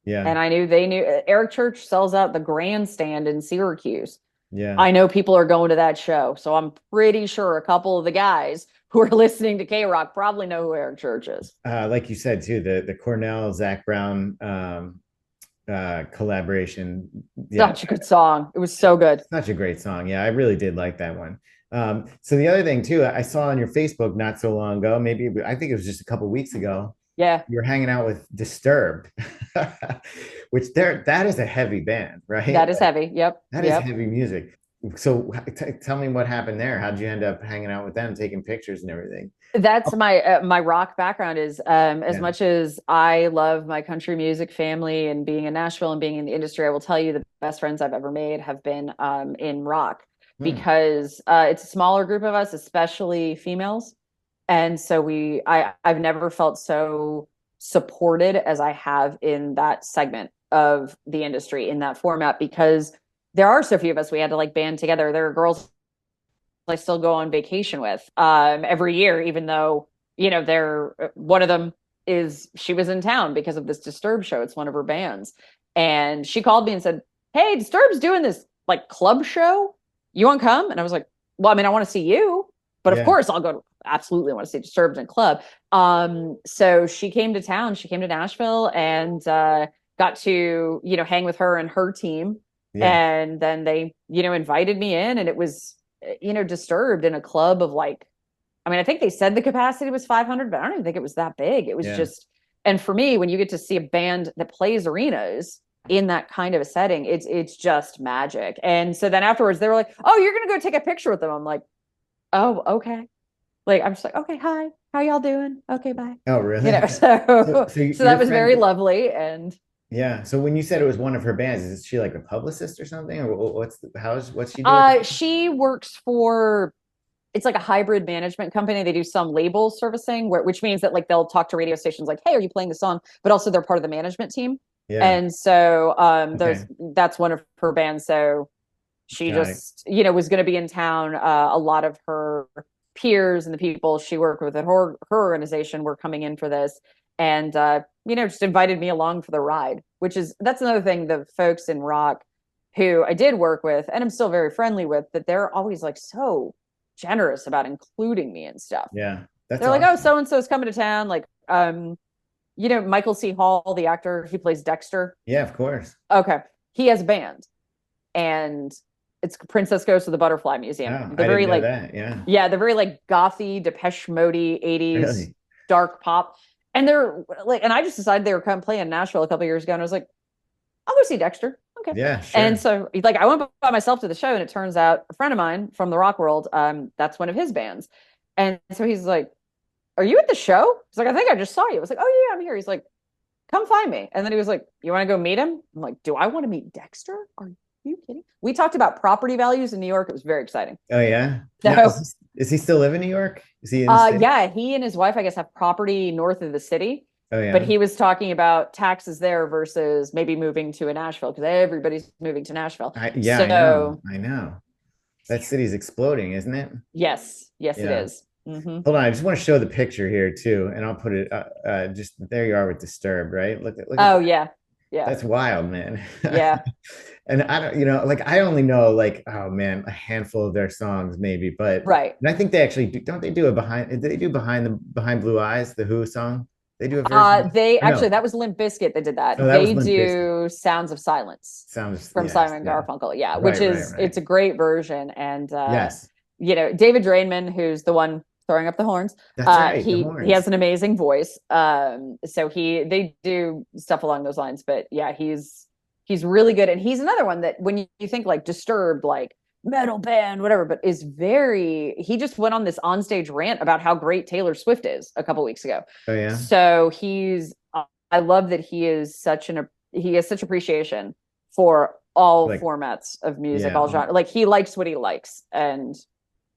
Yeah. And I knew they knew. Eric Church sells out the grandstand in Syracuse. Yeah. I know people are going to that show. So I'm pretty sure a couple of the guys who are listening to K-Rock probably know who Eric Church is. Like you said too, the Cornell Zach Brown collaboration. Such a good song. It was so good. Such a great song. Yeah, I really did like that one. So the other thing too, I saw on your Facebook not so long ago, maybe I think it was just a couple weeks ago. Yeah, you were hanging out with Disturbed, which that is a heavy band, right? That is heavy. Yep. That is heavy music. So tell me what happened there. How'd you end up hanging out with them, taking pictures and everything? That's my rock background is as much as I love my country music family and being in Nashville and being in the industry, I will tell you the best friends I've ever made have been in rock, because it's a smaller group of us, especially females. And so I've never felt so supported as I have in that segment of the industry, in that format, because there are so few of us. We had to like band together. There are girls I still go on vacation with every year, even though, you know, one of them she was in town because of this Disturbed show. It's one of her bands. And she called me and said, hey, Disturbed's doing this like club show. You want to come? And I was like, well, I mean, I want to see you, but of course I'll go. Absolutely want to see Disturbed in a club. So she came to town. She came to Nashville and got to, you know, hang with her and her team. Yeah. And then they, you know, invited me in, and it was, you know, Disturbed in a club of like, I mean, I think they said the capacity was 500, but I don't even think it was that big. It was just, and for me, when you get to see a band that plays arenas in that kind of a setting, it's just magic. And so then afterwards they were like, oh, you're going to go take a picture with them. I'm like, oh, okay. Like, I'm just like, okay, hi, how y'all doing? Okay, bye. Oh, really? You know, so that was very lovely. And yeah. So when you said it was one of her bands, is she like a publicist or something? Or what's she doing? She works for, it's like a hybrid management company. They do some label servicing, which means that like they'll talk to radio stations like, hey, are you playing the song? But also they're part of the management team. Yeah. And so that's one of her bands. So she you know, was going to be in town. A lot of her peers and the people she worked with at her organization were coming in for this, and you know, just invited me along for the ride, that's another thing. The folks in rock who I did work with and I'm still very friendly with, that they're always like so generous about including me and stuff. Yeah, they're awesome. Like, oh, so and so is coming to town, like you know, Michael C. Hall, the actor, he plays Dexter. Yeah, of course. Okay. he has a band, and it's Princess Goes to the Butterfly Museum. Oh, The I very didn't know like, that. Yeah. yeah, the very like gothy Depeche Mode-y 80s Really? dark pop. And they're like, and I just decided they were come play in Nashville a couple years ago, and I was like, I'll go see Dexter. Okay. Yeah, sure. And so like I went by myself to the show, and it turns out a friend of mine from the rock world, that's one of his bands. And so he's like, are you at the show? He's like, I think I just saw you. I was like, oh yeah, I'm here. He's like, come find me. And then he was like, you want to go meet him? I'm like, do I want to meet Dexter? Are you kidding? We talked about property values in New York. It was very exciting. Oh yeah. So, Now, is he still live in New York? Is he in the city? yeah, he and his wife, I guess, have property north of the city. Oh yeah. But he was talking about taxes there versus maybe moving to a Nashville, because everybody's moving to Nashville. I know. That city's exploding, isn't it? Yes, it Yeah. is. Mm-hmm. Hold on, I just want to show the picture here too, and I'll put it just there. You are with Disturbed, right? Look at Oh that. yeah. That's wild, man. Yeah. And I don't, like I only know like, oh man, a handful of their songs maybe, but Right. And I think they actually do, don't they do Behind Blue Eyes, the Who song? They do a version. They Or no? actually, that was Limp Bizkit that did that. Oh, that was They Limp do Sounds of Silence from yes, Simon yeah. Garfunkel. Yeah, Right, which is right. it's a great version. And Yes, David Drainman, who's the one throwing up the horns. that's right. the He horns. has an amazing voice. So they do stuff along those lines. But yeah, he's really good. And he's another one that when you think like Disturbed, like metal band, whatever, but he just went on this onstage rant about how great Taylor Swift is a couple weeks ago. Oh yeah. So I love that he has such appreciation for all Like, formats of music, yeah. all genres. Like he likes what he likes. And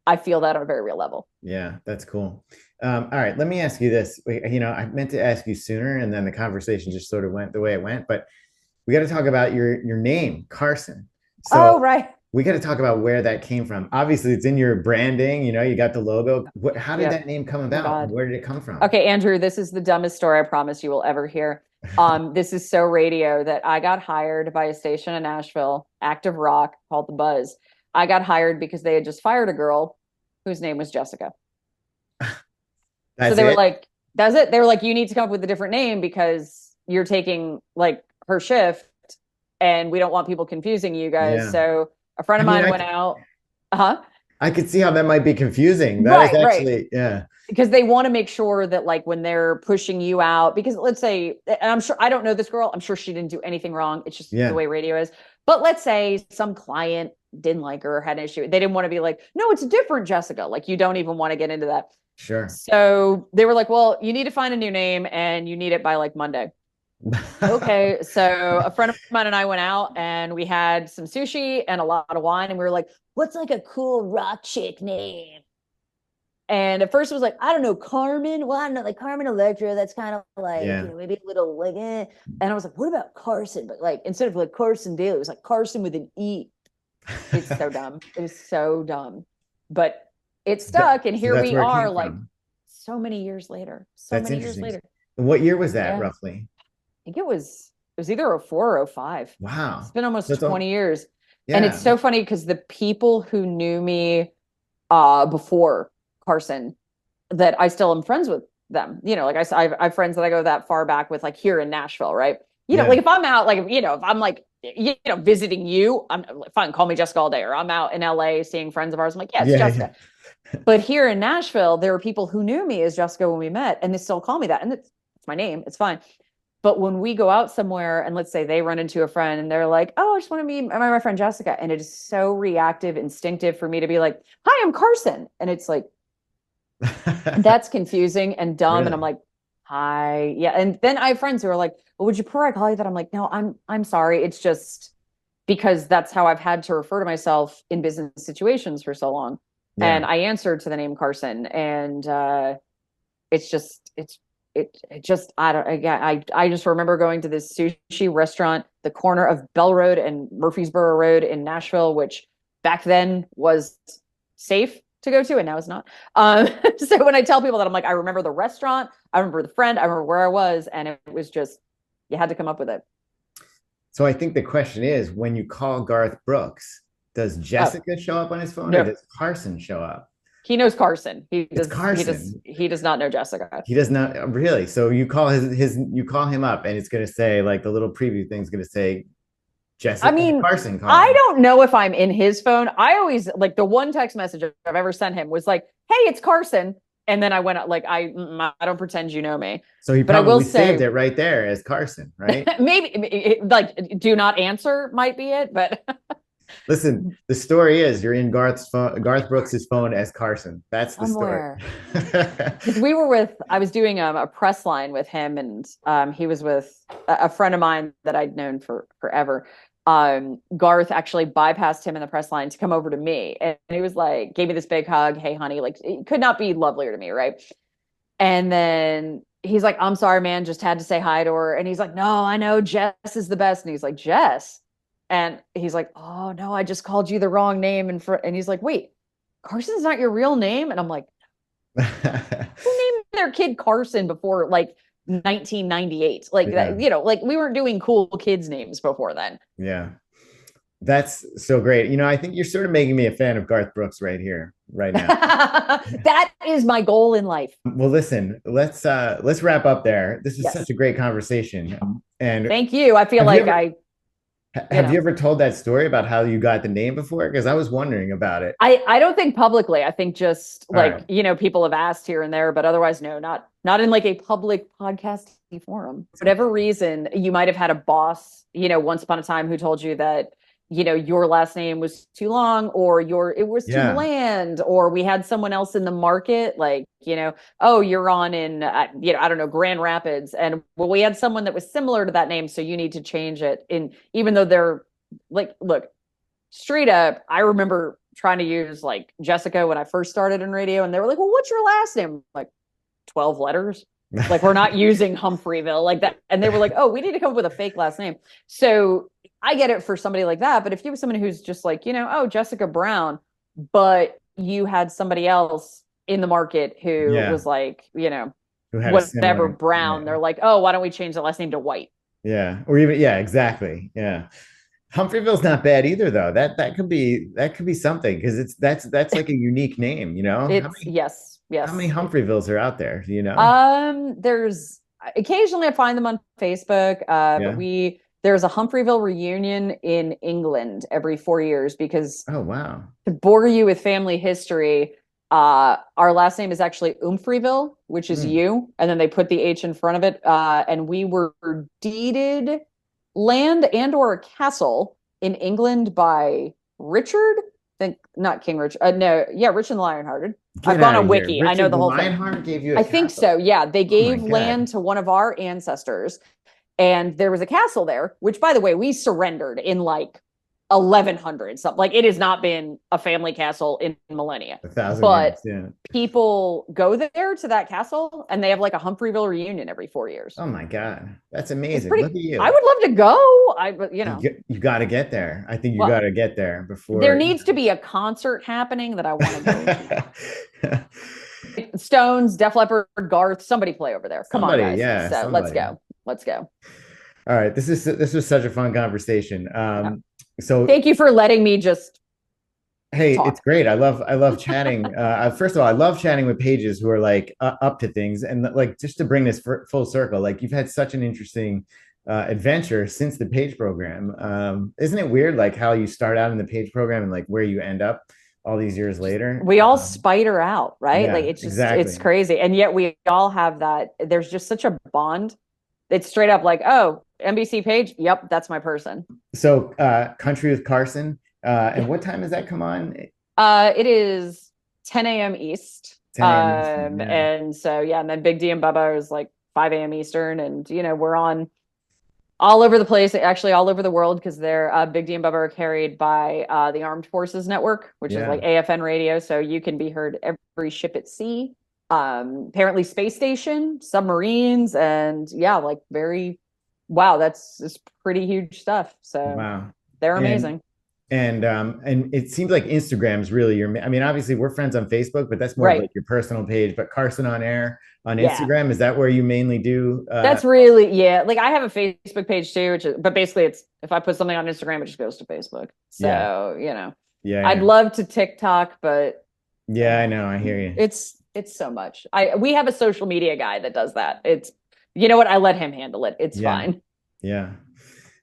I feel that on a very real level. Yeah, that's cool. All right, let me ask you this. I meant to ask you sooner, and then the conversation just sort of went the way it went. But we got to talk about your name, Carsen. So right. we got to talk about where that came from. Obviously, it's in your branding. You got the logo. How did that name come about? God. Where did it come from? Okay, Andrew, this is the dumbest story I promise you will ever hear. This is so radio that I got hired by a station in Nashville, active rock, called The Buzz. I got hired because they had just fired a girl whose name was Jessica. So they were like, that's it. They were like, you need to come up with a different name because you're taking like her shift and we don't want people confusing you guys. Yeah. So a friend of mine went out. I could see how that might be confusing. Right, That is actually, yeah. Because they want to make sure that like when they're pushing you out, because let's say, and I'm sure, I don't know this girl, I'm sure she didn't do anything wrong. It's just the way radio is. But let's say some client didn't like her, had an issue. They didn't want to be like, no, it's a different Jessica. Like you don't even want to get into that. Sure. So they were like, well, you need to find a new name and you need it by like Monday. Okay. So a friend of mine and I went out and we had some sushi and a lot of wine. And we were like, what's like a cool rock chick name? And at first it was like, I don't know, Carmen. Well, I don't know, like Carmen Electra. That's kind of like, maybe a little like, eh. And I was like, what about Carson? But like, instead of like Carson Daly, it was like Carson with an E. It's so dumb. It was so dumb. But it stuck. And here we are like so many years later. Many years later. What year was that roughly? I think it was either 04 or 05. Wow. It's been almost 20 years. Yeah. And it's so funny because the people who knew me before Carsen, that I still am friends with them. Like I have friends that I go that far back with, like here in Nashville, right? Like if I'm out, like, if I'm like, visiting you, I'm fine, call me Jessica all day. Or I'm out in LA seeing friends of ours. I'm like, it's Jessica. Yeah. But here in Nashville, there were people who knew me as Jessica when we met, and they still call me that. And it's my name. It's fine. But when we go out somewhere and let's say they run into a friend and they're like, oh, I just want to meet my friend Jessica. And it is so reactive, instinctive for me to be like, hi, I'm Carsen. And it's like, that's confusing and dumb. Really? And I'm like, hi. Yeah. And then I have friends who are like, well, would you prefer I call you that? I'm like, no, I'm sorry. It's just because that's how I've had to refer to myself in business situations for so long. Yeah. And I answered to the name Carsen, and I just remember going to this sushi restaurant, the corner of Bell Road and Murfreesboro Road in Nashville, which back then was safe to go to, and now it's not. So when I tell people that, I'm like, I remember the restaurant, I remember the friend, I remember where I was, and it was just, you had to come up with it. So I think the question is, when you call Garth Brooks, does Jessica show up on his phone, or does Carsen show up? He knows Carsen. It's Carsen. He does not know Jessica. He does not, really. So you call you call him up, and it's going to say, like, the little preview thing's going to say Jessica I mean, Carsen calling. I don't know if I'm in his phone. I always like the one text message I've ever sent him was like, "Hey, it's Carsen," and then I went like, I don't pretend you know me." So he But I will probably say- saved it right there as Carsen, right? Maybe like do not answer might be it, but Listen, the story is you're in Garth Brooks's phone as Carsen. That's the somewhere. story. Because I was doing a press line with him, and he was with a friend of mine that I'd known for forever. Garth actually bypassed him in the press line to come over to me, and he was like, gave me this big hug. Hey, honey, like it could not be lovelier to me, right? And then he's like, I'm sorry, man, just had to say hi to her. And he's like, no, I know Jess is the best. And he's like, Jess. And he's like, oh no, I just called you the wrong name. And he's like, wait, Carson's not your real name? And I'm like, who named their kid Carsen before like 1998? Like that, you know, like we weren't doing cool kids names before then. Yeah. That's so great. You know, I think you're sort of making me a fan of Garth Brooks right here, right now. That is my goal in life. Well, listen, let's wrap up there. This is such a great conversation. And thank you. I feel like have you ever told that story about how you got the name before? Because I was wondering about it. I don't think publicly. I think just like, you know, people have asked here and there, but otherwise, no, not in like a public podcast forum. For whatever reason, you might have had a boss, you know, once upon a time who told you that, you know, your last name was too long, or it was too bland, or we had someone else in the market, like, you know, oh, you're on in, you know, I don't know, Grand Rapids. And well, we had someone that was similar to that name. So you need to change it even though they're like, look, straight up. I remember trying to use like Jessica when I first started in radio, and they were like, well, what's your last name? I'm like 12 letters. Like, we're not using Humphreville like that. And they were like, oh, we need to come up with a fake last name. So I get it for somebody like that. But if you have someone who's just like, you know, oh, Jessica Brown, but you had somebody else in the market who was like, you know, whatever Brown, they're like, oh, why don't we change the last name to White? Yeah. Or even, exactly. Yeah. Humphreville's not bad either, though. That could be something, because that's like a unique name, you know? Yes. How many Humphreyvilles are out there? Do you know? There's occasionally I find them on Facebook. But there's a Humphreville reunion in England every 4 years because to bore you with family history, our last name is actually Humphreville, which is you, and then they put the H in front of it. And we were deeded land and or a castle in England by Richard. Not King Richard. Richard the Lionhearted. I've gone on Wiki. I know the whole thing. Lionheart gave you a castle? Think so. Yeah, they gave land to one of our ancestors, and there was a castle there. Which, by the way, we surrendered in like 1100 something. Like, it has not been a family castle in millennia. 1,000 but years, people go there to that castle, and they have like a Humphreyville reunion every 4 years. Oh my god, that's amazing! Look at you. I would love to go. You got to get there. I think you got to get there before. There needs to be a concert happening that I want to go to. Stones, Def Leppard, Garth, somebody play over there. Come on, guys. Yeah, so let's go. All right, this was such a fun conversation. So thank you for letting me just talk. It's great. I love chatting. First of all, I love chatting with pages who are like up to things, and like, just to bring this full circle, like, you've had such an interesting adventure since the Page Program. Isn't it weird, like, how you start out in the Page Program and like where you end up all these years later? We all spider out, right? Yeah, like, it's just it's crazy, and yet we all have that. There's just such a bond. It's straight up like, oh, NBC Page, yep, that's my person. So Country with Carsen, and what time does that come on? It is 10 a.m. East. 10 a.m. Eastern, and so and then Big D and Bubba is like 5 a.m. Eastern, and you know, we're on all over the place, actually all over the world, because they're Big D and Bubba are carried by the Armed Forces Network, which is like AFN radio, so you can be heard every ship at sea. Apparently space station, submarines, and like that's pretty huge stuff. So they're amazing. And it seems like Instagram's really I mean, obviously we're friends on Facebook, but that's more like your personal page. But Carsen on Air on Instagram, is that where you mainly do? That's really like, I have a Facebook page too, but basically it's, if I put something on Instagram, it just goes to Facebook. So you know, I'd love to TikTok, but I know, I hear you. It's so much. We have a social media guy that does that. It's, you know what? I let him handle it. It's fine. Yeah.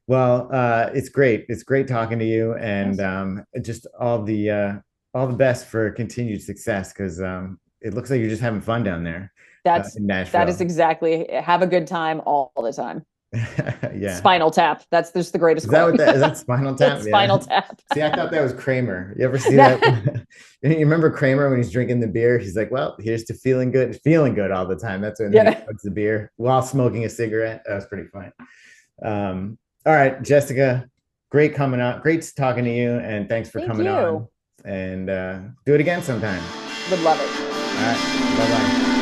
Well, it's great. It's great talking to you, and just all the best for continued success, because it looks like you're just having fun down there in Nashville. That is exactly. Have a good time all the time. Yeah. Spinal Tap. That's just the greatest. Is that Spinal Tap? Spinal Tap. See, I thought that was Kramer. You ever see that? You remember Kramer when he's drinking the beer? He's like, "Well, here's to feeling good." Feeling good all the time. That's when he chugs the beer while smoking a cigarette. That was pretty fun. All right, Jessica, great coming out. Great talking to you, and thanks for coming on. And do it again sometime. Would love it. All right, bye-bye.